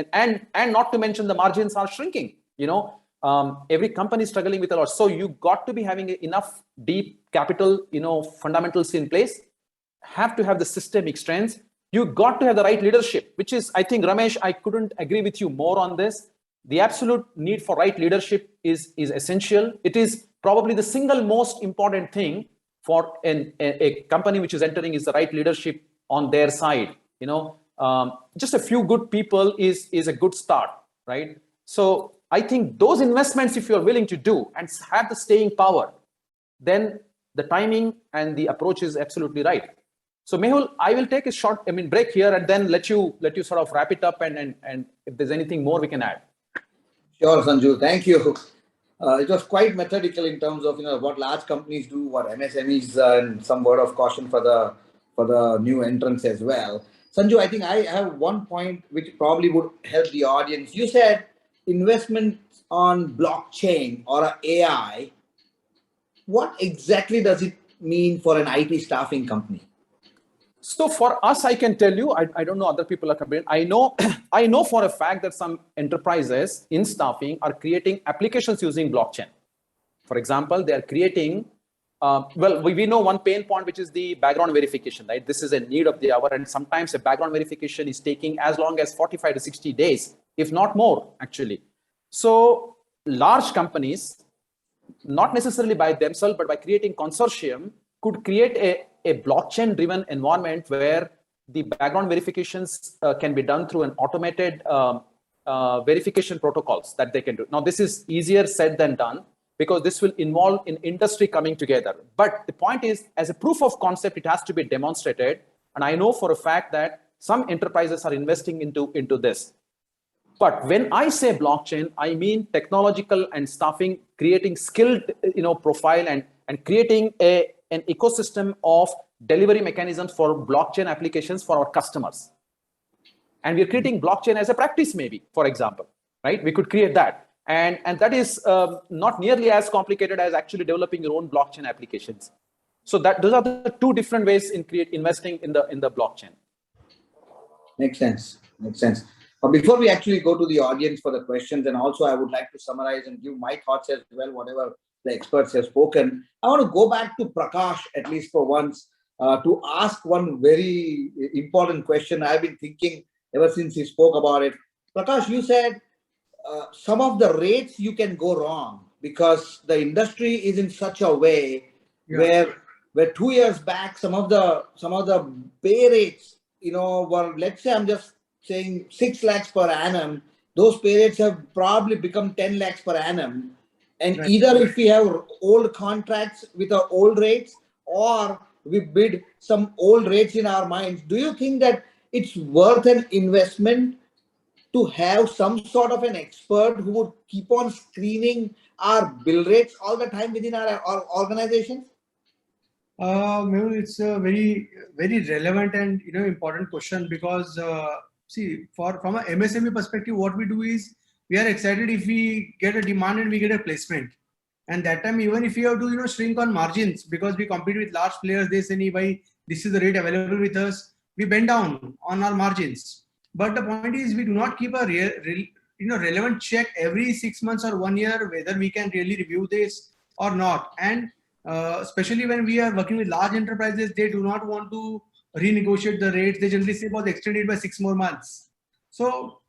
not to mention the margins are shrinking. Every company is struggling with a lot. So you got to be having enough deep capital, fundamentals in place. Have to have the systemic strengths. You got to have the right leadership, which is, I think, Ramesh, I couldn't agree with you more on this. The absolute need for right leadership is essential. It is probably the single most important thing for a company which is entering, is the right leadership on their side. Just a few good people is a good start, right? So I think those investments, if you're willing to do and have the staying power, then the timing and the approach is absolutely right. So Mehul, I will take a short break here and then let you sort of wrap it up, and if there's anything more we can add. Sure, Sanju. Thank you. It was quite methodical in terms of what large companies do, what MSMEs, and some word of caution for the new entrants as well. Sanju, I think I have one point which probably would help the audience. You said investments on blockchain or AI. What exactly does it mean for an IT staffing company? So for us, I can tell you, I don't know other people are comparing. I know for a fact that some enterprises in staffing are creating applications using blockchain. For example, they are creating, we know one pain point, which is the background verification, right? This is a need of the hour, and sometimes a background verification is taking as long as 45 to 60 days, if not more, actually. So large companies, not necessarily by themselves, but by creating consortium, could create a blockchain-driven environment where the background verifications can be done through an automated verification protocols that they can do. Now, this is easier said than done because this will involve in industry coming together. But the point is, as a proof of concept, it has to be demonstrated. And I know for a fact that some enterprises are investing into this. But when I say blockchain, I mean technological and staffing, creating skilled profile and creating an ecosystem of delivery mechanisms for blockchain applications for our customers. And we're creating blockchain as a practice, maybe, for example, right? We could create that. and that is not nearly as complicated as actually developing your own blockchain applications. So those are the two different ways in investing in the blockchain. Makes sense. Makes sense. But before we actually go to the audience for the questions, and also I would like to summarize and give my thoughts as well, whatever the experts have spoken. I want to go back to Prakash, at least for once, to ask one very important question I've been thinking ever since he spoke about it. Prakash, you said some of the rates you can go wrong because the industry is in such a way where 2 years back some of the pay rates, were, let's say, I'm just saying 6 lakhs per annum. Those pay rates have probably become 10 lakhs per annum. And either if we have old contracts with our old rates, or we bid some old rates in our minds, do you think that it's worth an investment to have some sort of an expert who would keep on screening our bill rates all the time within our organizations? Maybe it's a very, very relevant and important question, because see, from a MSME perspective, what we do is we are excited if we get a demand and we get a placement, and that time even if we have to shrink on margins because we compete with large players, they say, "Nee, bhai, this is the rate available with us," we bend down on our margins. But the point is, we do not keep a relevant check every 6 months or 1 year whether we can really review this or not. And especially when we are working with large enterprises, they do not want to renegotiate the rates. They generally say, "Well, extend it by 6 more months." So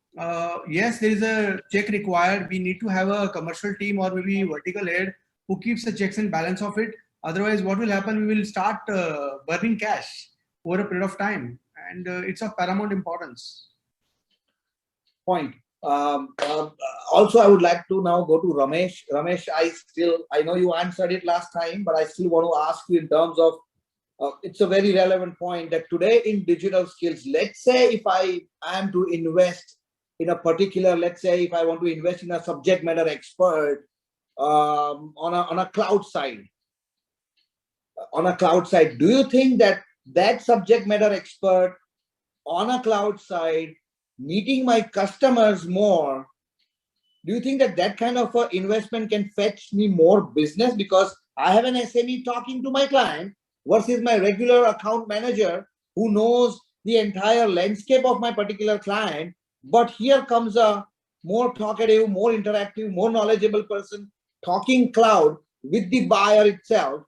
yes, there is a check required. We need to have a commercial team or maybe vertical head who keeps the checks and balance of it. Otherwise, what will happen? We will start burning cash over a period of time, and it's of paramount importance. Point. Also, I would like to now go to Ramesh. Ramesh, I know you answered it last time, but I still want to ask you in terms of, it's a very relevant point that today in digital skills, let's say if I am to invest in a particular, let's say if I want to invest in a subject matter expert on a cloud side, do you think that subject matter expert on a cloud side meeting my customers more, do you think that kind of investment can fetch me more business because I have an SME talking to my client versus my regular account manager who knows the entire landscape of my particular client? But here comes a more talkative, more interactive, more knowledgeable person talking cloud with the buyer itself.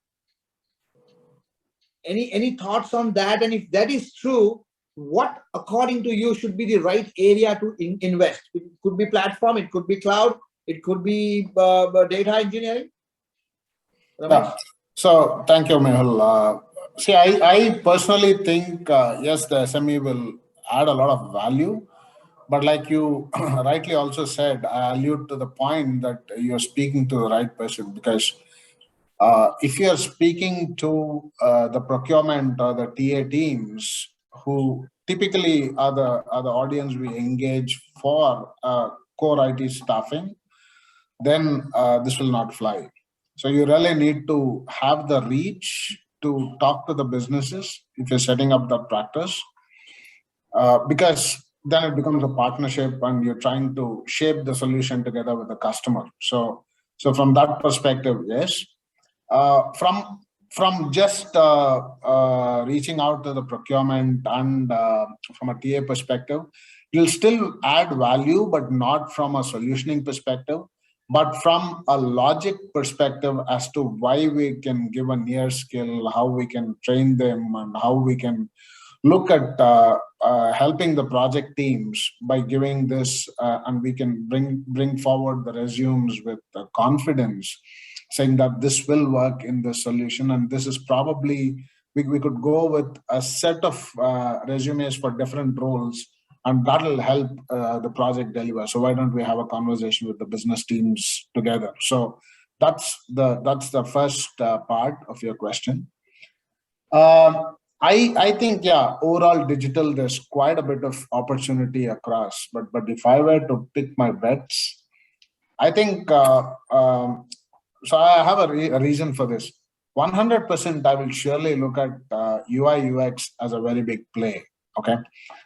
Any thoughts on that? And if that is true, what, according to you, should be the right area to invest? It could be platform, it could be cloud, it could be data engineering. Yeah. So thank you, Mehul. See, I personally think, yes, the SME will add a lot of value. But like you rightly also said, I allude to the point that you're speaking to the right person, because if you're speaking to the procurement or the TA teams, who typically are the audience we engage for core IT staffing, then this will not fly. So you really need to have the reach to talk to the businesses if you're setting up that practice, because then it becomes a partnership and you're trying to shape the solution together with the customer. So from that perspective, yes. From just reaching out to the procurement and from a TA perspective, you'll still add value, but not from a solutioning perspective, but from a logic perspective as to why we can give a near skill, how we can train them, and how we can look at helping the project teams by giving this, and we can bring forward the resumes with confidence, saying that this will work in the solution. And this is probably, we could go with a set of resumes for different roles, and that will help the project deliver. So why don't we have a conversation with the business teams together? So that's the first part of your question. I think, yeah, overall digital, there's quite a bit of opportunity across. But if I were to pick my bets, I think, so I have a reason for this. 100%, I will surely look at UI UX as a very big play. Okay.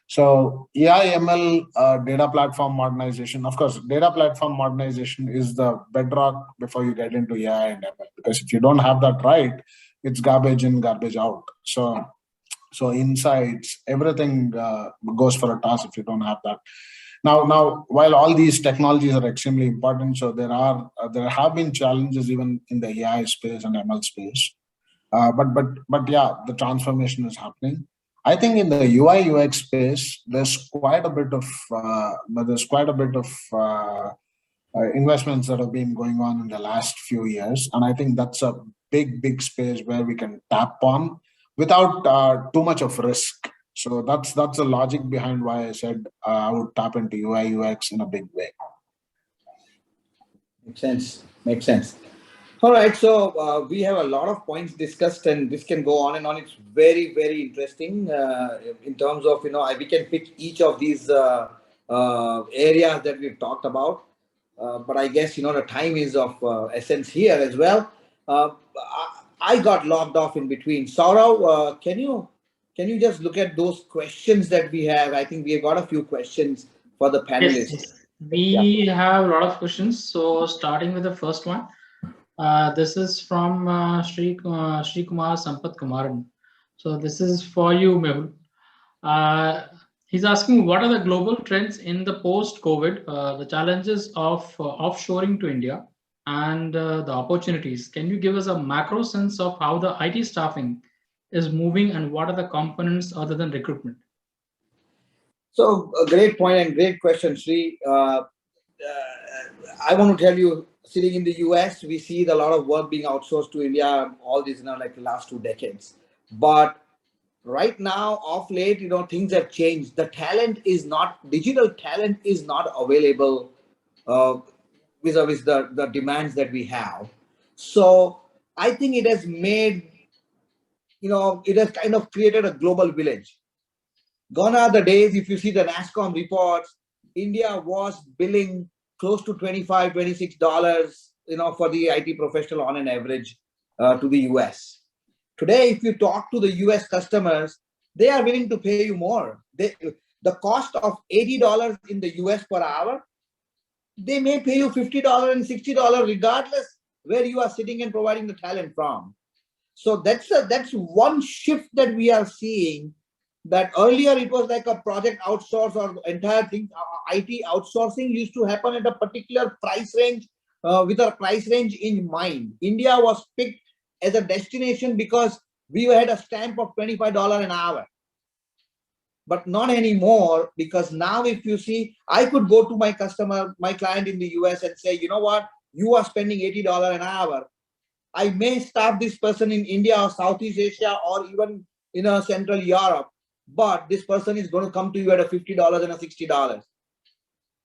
So AI, ML, data platform modernization. Of course, data platform modernization is the bedrock before you get into AI and ML. Because if you don't have that right, it's garbage in, garbage out. So insights, everything goes for a toss if you don't have that. Now, while all these technologies are extremely important, so there have been challenges even in the AI space and ML space. But yeah, the transformation is happening. I think in the UI UX space, there's quite a bit of investments that have been going on in the last few years, and I think that's a big space where we can tap on without too much of risk. So that's the logic behind why I said I would tap into UI UX in a big way. Makes sense. Makes sense. All right. So we have a lot of points discussed, and this can go on and on. It's very interesting in terms of, we can pick each of these areas that we've talked about. But I guess, the time is of essence here as well. I got logged off in between. Saurav, can you just look at those questions that we have? I think we have got a few questions for the panelists. Yes. We have a lot of questions. So starting with the first one. This is from Sri Kumar Sampath Kumaran. So this is for you, Mehul. He's asking, what are the global trends in the post-COVID, the challenges of offshoring to India and the opportunities? Can you give us a macro sense of how the IT staffing is moving and what are the components other than recruitment? So a great point and great question, Sri. I want to tell you, sitting in the US, we see a lot of work being outsourced to India, all these, like the last 2 decades. But right now, of late, things have changed. Digital talent is not available vis-a-vis the demands that we have. So I think it has made, it has kind of created a global village. Gone are the days, if you see the NASSCOM reports, India was billing close to $25, $26, for the IT professional on an average to the US. Today, if you talk to the US customers, they are willing to pay you more. The cost of $80 in the US per hour, they may pay you $50 and $60 regardless where you are sitting and providing the talent from. So that's one shift that we are seeing. That earlier it was like a project outsource or entire thing. IT outsourcing used to happen at a particular price range with a price range in mind. India was picked as a destination because we had a stamp of $25 an hour. But not anymore, because now if you see, I could go to my customer, my client in the US and say, you know what, you are spending $80 an hour. I may staff this person in India or Southeast Asia or even in Central Europe, but this person is going to come to you at a $50 and a $60.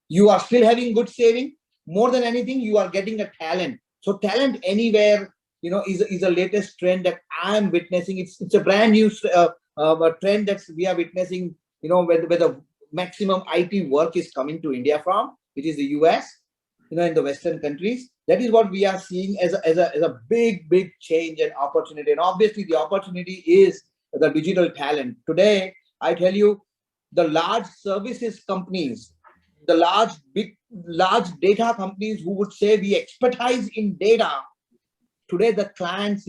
You are still having good saving. More than anything, you are getting a talent. So talent anywhere, is a latest trend that I am witnessing. It's a brand new trend that we are witnessing, where the maximum IT work is coming to India from, which is the US, in the Western countries. That is what we are seeing as a big change and opportunity. And obviously the opportunity is the digital talent. Today, I tell you, the large services companies, the large data companies who would say we expertise in data, today the clients,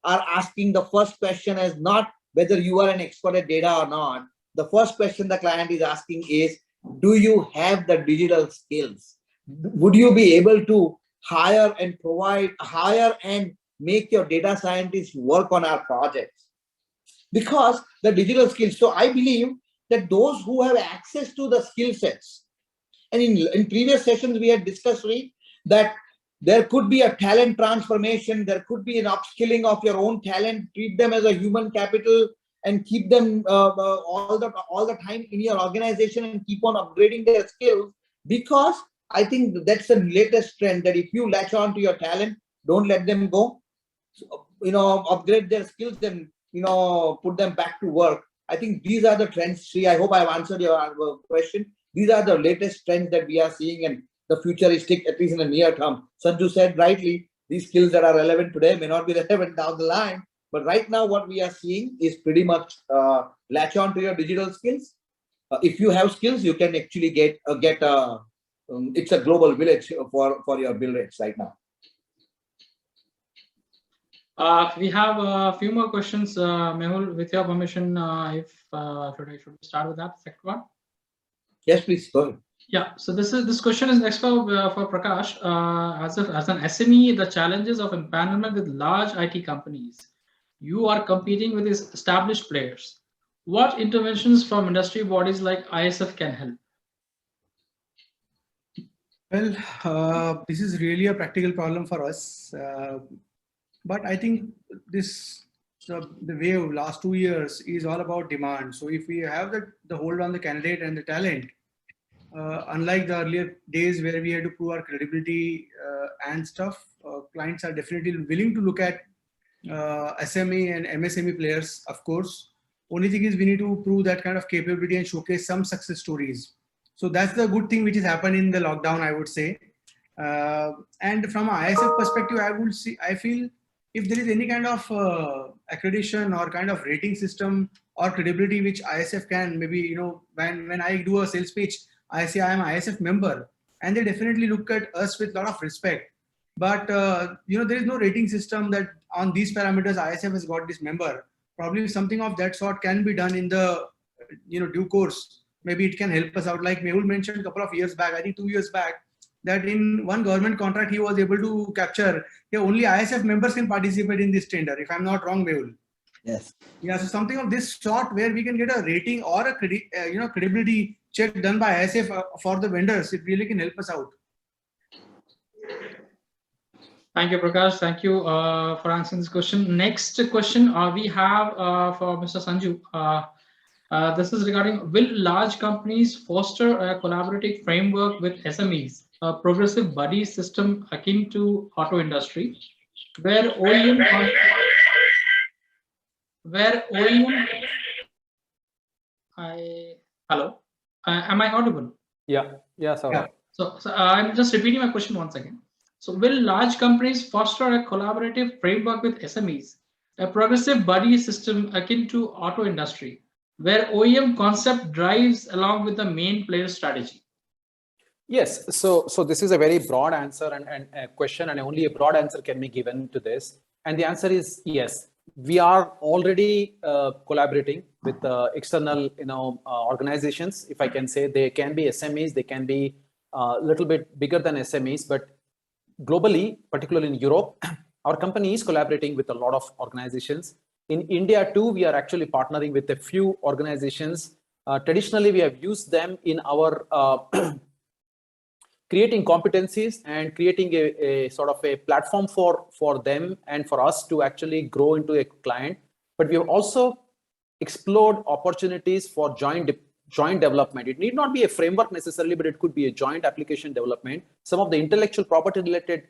are asking, the first question is not whether you are an expert at data or not. The first question the client is asking is, do you have the digital skills? Would you be able to hire and make your data scientists work on our projects? Because the digital skills. So I believe that those who have access to the skill sets, and in previous sessions we had discussed that there could be a talent transformation, there could be an upskilling of your own talent, treat them as a human capital and keep them all the time in your organization and keep on upgrading their skills. Because I think that's the latest trend, that if you latch on to your talent, don't let them go. So, upgrade their skills and put them back to work. I think these are the trends, Sri. I hope I've answered your question. These are the latest trends that we are seeing, and the futuristic, at least in the near term. Sanju said rightly, these skills that are relevant today may not be relevant down the line. But right now, what we are seeing is pretty much latch on to your digital skills. If you have skills, you can actually get it's a global village for your bill rates right now. We have a few more questions, Mehul. With your permission, should we start with that second one? Yes, please go ahead. Yeah. So this question is next for Prakash. As an SME, the challenges of empanelment with large IT companies. You are competing with these established players. What interventions from industry bodies like ISF can help? Well, this is really a practical problem for us. But I think the wave last 2 years is all about demand. So if we have the hold on the candidate and the talent, unlike the earlier days where we had to prove our credibility and stuff, clients are definitely willing to look at SME and MSME players, of course. Only thing is we need to prove that kind of capability and showcase some success stories. So that's the good thing which has happened in the lockdown, I would say. And from an ISF perspective, I feel if there is any kind of accreditation or kind of rating system or credibility which ISF can, maybe, when I do a sales pitch, I say I am an ISF member, and they definitely look at us with a lot of respect. But there is no rating system that on these parameters ISF has got this member. Probably something of that sort can be done in the due course. Maybe it can help us out. Like Mehul mentioned a couple of years back, I think 2 years back, that in one government contract he was able to capture, only ISF members can participate in this tender, if I'm not wrong, Mehul. Yes. Yeah, so something of this sort where we can get a rating or a credibility check done by ISF for the vendors, it really can help us out. Thank you, Prakash. Thank you for answering this question. Next question we have for Mr. Sanju. This is regarding, will large companies foster a collaborative framework with SMEs, a progressive buddy system akin to auto industry, where OEM hello, am I audible? Yeah, sir. So I'm just repeating my question once again. So will large companies foster a collaborative framework with SMEs, a progressive buddy system akin to auto industry, where OEM concept drives along with the main player strategy? Yes. So this is a very broad answer and a question, and only a broad answer can be given to this. And the answer is yes. We are already collaborating with external, organizations. If I can say, they can be SMEs, they can be a little bit bigger than SMEs, but globally, particularly in Europe, our company is collaborating with a lot of organizations. In India too, we are actually partnering with a few organizations. Traditionally, we have used them in our creating competencies and creating a sort of a platform for them and for us to actually grow into a client. But we have also explored opportunities for joint development. It need not be a framework necessarily, but it could be a joint application development. Some of the intellectual property related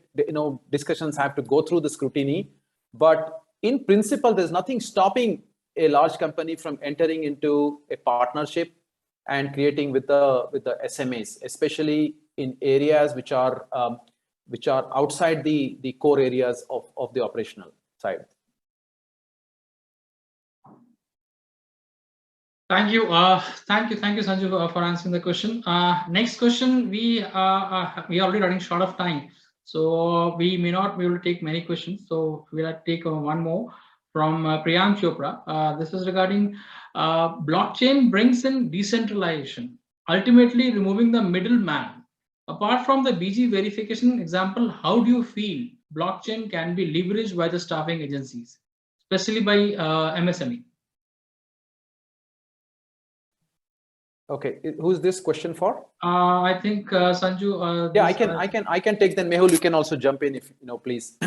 discussions have to go through the scrutiny, but in principle, there's nothing stopping a large company from entering into a partnership and creating with the SMEs, especially in areas which are outside the core areas of the operational side. Thank you, Sanju, for answering the question. Next question, we are already running short of time, so we may not be able to take many questions. So we'll take one more from Priyank Chopra. This is regarding blockchain brings in decentralization, ultimately removing the middleman. Apart from the BG verification example, how do you feel blockchain can be leveraged by the staffing agencies, especially by MSME? Okay, who's this question for? I think Sanju. Yeah, I can take then. Mehul, you can also jump in if please.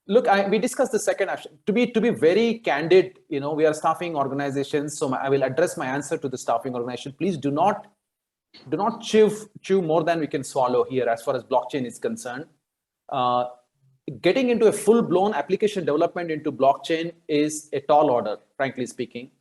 Look, we discussed the second option. To be very candid, we are staffing organizations, so I will address my answer to the staffing organization. Please do not chew more than we can swallow here as far as blockchain is concerned. Getting into a full-blown application development into blockchain is a tall order, frankly speaking.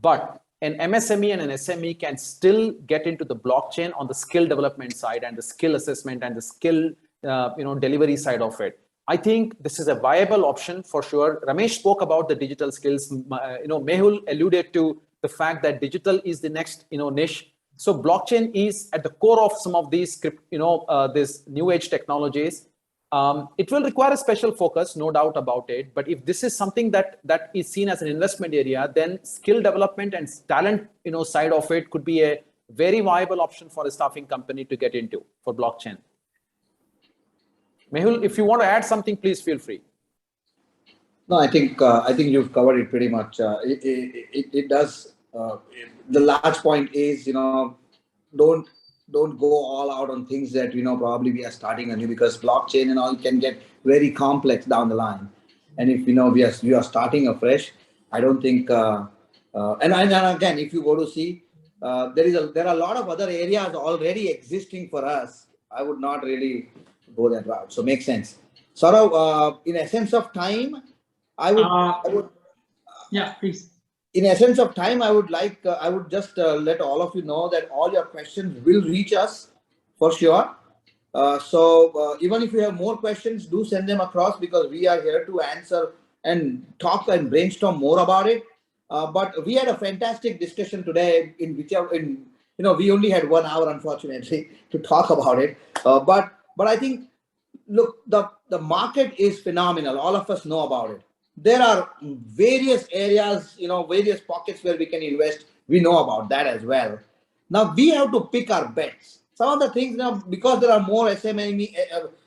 But an MSME and an SME can still get into the blockchain on the skill development side and the skill assessment and the skill delivery side of it. I think this is a viable option for sure. Ramesh spoke about the digital skills. Mehul alluded to the fact that digital is the next, niche. So blockchain is at the core of some of these, these new age technologies. It will require a special focus, no doubt about it. But if this is something that is seen as an investment area, then skill development and talent, side of it could be a very viable option for a staffing company to get into for blockchain. Mehul, if you want to add something, please feel free. No, I think you've covered it pretty much. It does. The large point is, don't go all out on things that probably we are starting anew, because blockchain and all can get very complex down the line. And if we are starting afresh, I don't think. And again, if you go to see, there are a lot of other areas already existing for us. I would not really go that route. So makes sense. Sort of in essence of time, I would. Yeah, please. In essence of time, I would just let all of you know that all your questions will reach us for sure. So even if you have more questions, do send them across, because we are here to answer and talk and brainstorm more about it. But we had a fantastic discussion today, we only had 1 hour, unfortunately, to talk about it. But I think, look, the market is phenomenal. All of us know about it. There are various areas, various pockets where we can invest. We know about that as well. Now we have to pick our bets. Some of the things now, because there are more MSMEs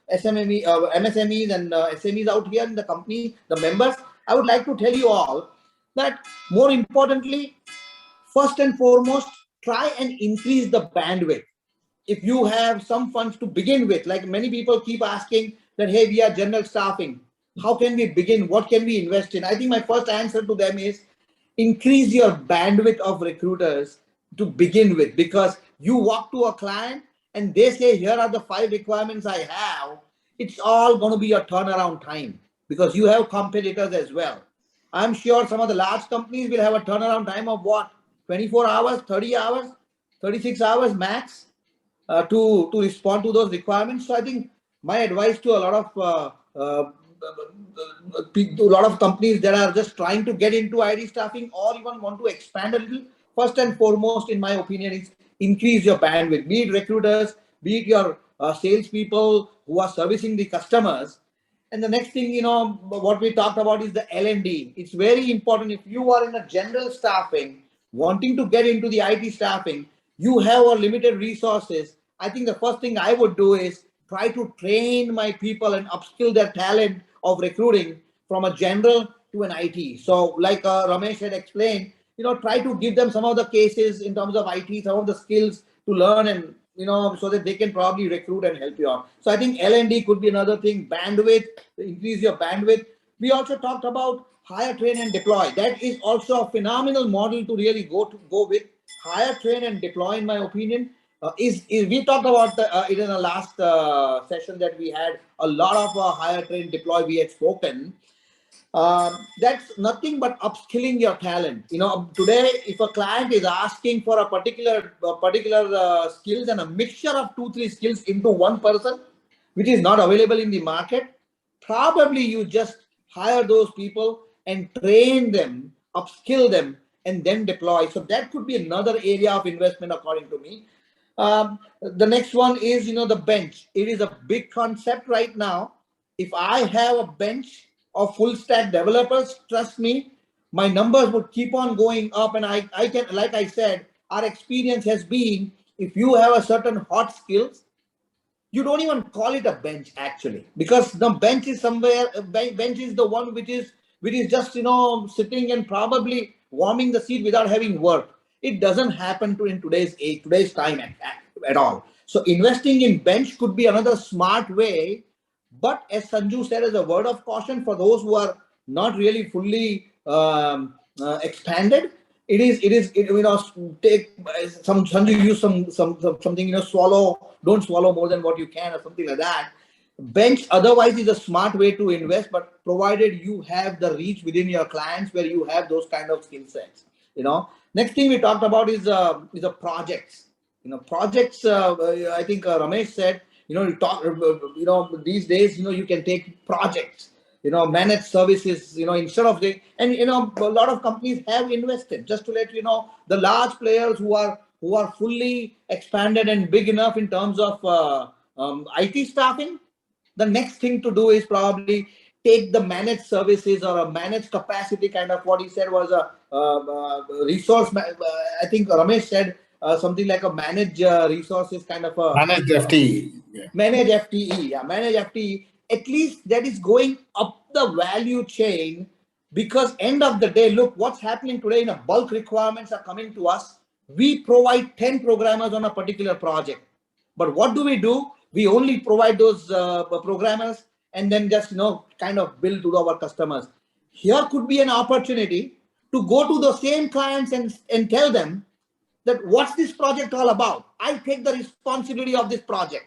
and SMEs out here in the company, the members, I would like to tell you all that more importantly, first and foremost, try and increase the bandwidth. If you have some funds to begin with, like many people keep asking that, hey, we are general staffing. How can we begin? What can we invest in? I think my first answer to them is increase your bandwidth of recruiters to begin with, because you walk to a client and they say, here are the 5 requirements I have. It's all going to be a turnaround time, because you have competitors as well. I'm sure some of the large companies will have a turnaround time of what? 24 hours, 30 hours, 36 hours max to respond to those requirements. So I think my advice to a lot of companies that are just trying to get into IT staffing or even want to expand a little, first and foremost, in my opinion, is increase your bandwidth. Be it recruiters, be it your salespeople who are servicing the customers. And the next thing, what we talked about is the L&D. It's very important. If you are in a general staffing, wanting to get into the IT staffing, you have a limited resources. I think the first thing I would do is try to train my people and upskill their talent of recruiting from a general to an IT. So like Ramesh had explained, try to give them some of the cases in terms of IT, some of the skills to learn, and so that they can probably recruit and help you out. So I think L&D could be another thing. Bandwidth, increase your bandwidth. We also talked about hire, train, and deploy. That is also a phenomenal model to really go with. Hire, train, and deploy, in my opinion, is we talked about it in the last session that we had. A lot of hire, train, deploy we had spoken. That's nothing but upskilling your talent. Today, if a client is asking for a particular skills and a mixture of 2-3 skills into one person, which is not available in the market, probably you just hire those people and train them, upskill them, and then deploy. So that could be another area of investment, according to me. The next one is, the bench. It is a big concept right now. If I have a bench of full stack developers, trust me, my numbers would keep on going up. And I can, like I said, our experience has been, if you have a certain hot skills, you don't even call it a bench actually, because the bench is somewhere, bench is the one which is just, sitting and probably warming the seat without having work. It doesn't happen in today's time at all. So investing in bench could be another smart way. But as Sanju said, as a word of caution for those who are not really fully expanded, take some, Sanju use something, don't swallow more than what you can, or something like that. Bench otherwise is a smart way to invest, but provided you have the reach within your clients where you have those kind of skill sets. Next thing we talked about is the projects. Projects. I think Ramesh said these days, you can take projects, managed services, instead of and a lot of companies have invested. Just to let you know, the large players who are fully expanded and big enough in terms of IT staffing, the next thing to do is probably take the managed services or a managed capacity, kind of what he said was a resource. I think Ramesh said something like a managed resources kind of a Managed FTE. Yeah. managed FTE. Yeah, managed FTE. At least that is going up the value chain, because end of the day, look what's happening today. In a bulk requirements are coming to us. We provide 10 programmers on a particular project, but what do? We only provide those programmers and then just kind of bill to our customers. Here could be an opportunity to go to the same clients and tell them that what's this project all about. I take the responsibility of this project.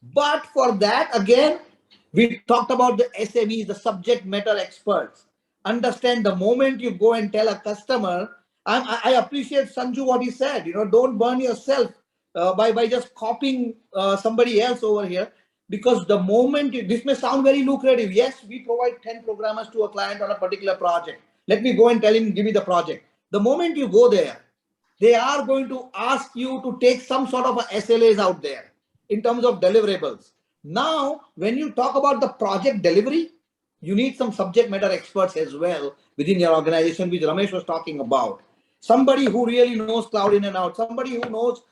But for that, again, we talked about the SMEs, the subject matter experts. Understand, the moment you go and tell a customer, I appreciate Sanju what he said, don't burn yourself by just copying somebody else over here. Because the moment this may sound very lucrative. Yes, we provide 10 programmers to a client on a particular project. Let me go and tell him, give me the project. The moment you go there, they are going to ask you to take some sort of SLAs out there in terms of deliverables. Now, when you talk about the project delivery, you need some subject matter experts as well within your organization, which Ramesh was talking about. Somebody who really knows cloud in and out, somebody who knows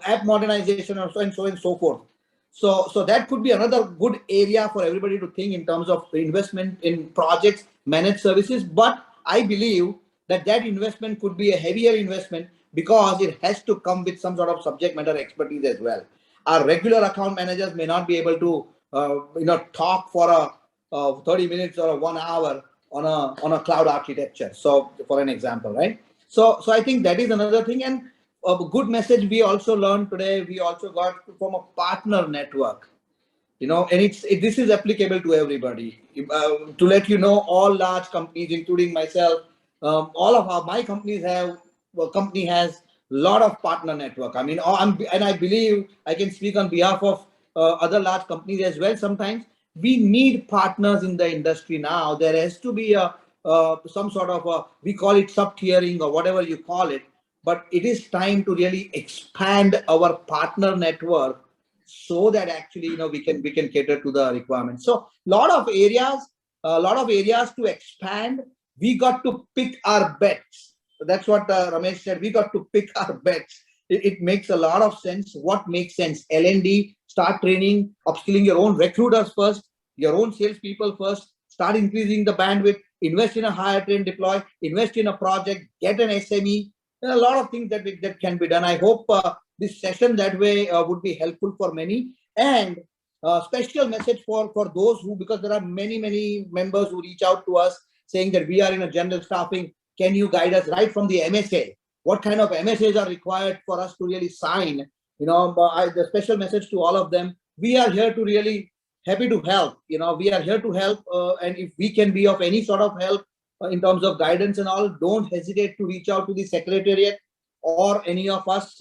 app modernization, and so forth. So that could be another good area for everybody to think in terms of investment in projects, managed services. But I believe that investment could be a heavier investment, because it has to come with some sort of subject matter expertise as well. Our regular account managers may not be able to talk for 30 minutes or 1 hour on a cloud architecture. So for an example, right? So I think that is another thing. And a good message we also learned today, we also got from a partner network, and this is applicable to everybody. To let you know, all large companies, including myself, all of my companies company has a lot of partner network. I mean, and I believe I can speak on behalf of other large companies as well. Sometimes we need partners in the industry now. There has to be some sort of we call it sub-tiering or whatever you call it, but it is time to really expand our partner network so that actually we can cater to the requirements. So a lot of areas to expand. We got to pick our bets. That's what Ramesh said. We got to pick our bets. It makes a lot of sense. What makes sense? L&D, start training, upskilling your own recruiters first, your own salespeople first, start increasing the bandwidth, invest in a hire, train, deploy, invest in a project, get an SME. There are a lot of things that can be done. I hope this session that way would be helpful for many. And special message for those who, because there are many members who reach out to us saying that we are in a general staffing. Can you guide us right from the MSA? What kind of MSAs are required for us to really sign? The special message to all of them. We are here to really happy to help. We are here to help. And if we can be of any sort of help in terms of guidance and all, don't hesitate to reach out to the secretariat or any of us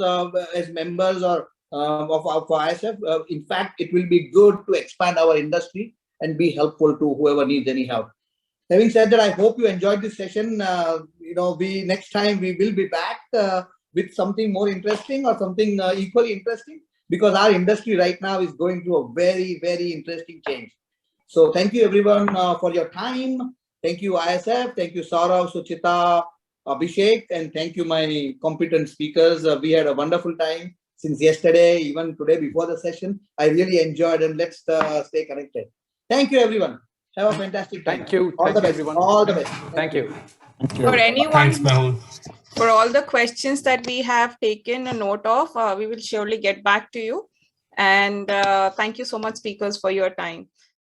as members or of ISF. In fact, it will be good to expand our industry and be helpful to whoever needs any help. Having said that, I hope you enjoyed this session. Next time we will be back with something more interesting or something equally interesting, because our industry right now is going through a very, very interesting change. So thank you everyone for your time. Thank you ISF. Thank you Saurav, Suchita, Abhishek, and thank you my competent speakers. We had a wonderful time since yesterday, even today before the session. I really enjoyed, and let's stay connected. Thank you everyone. Have a fantastic time. Thank you. All the best. Everyone. All the best. Thank you. For anyone, Thanks, Mehul. for all the questions that we have taken a note of, we will surely get back to you. And thank you so much, speakers, for your time.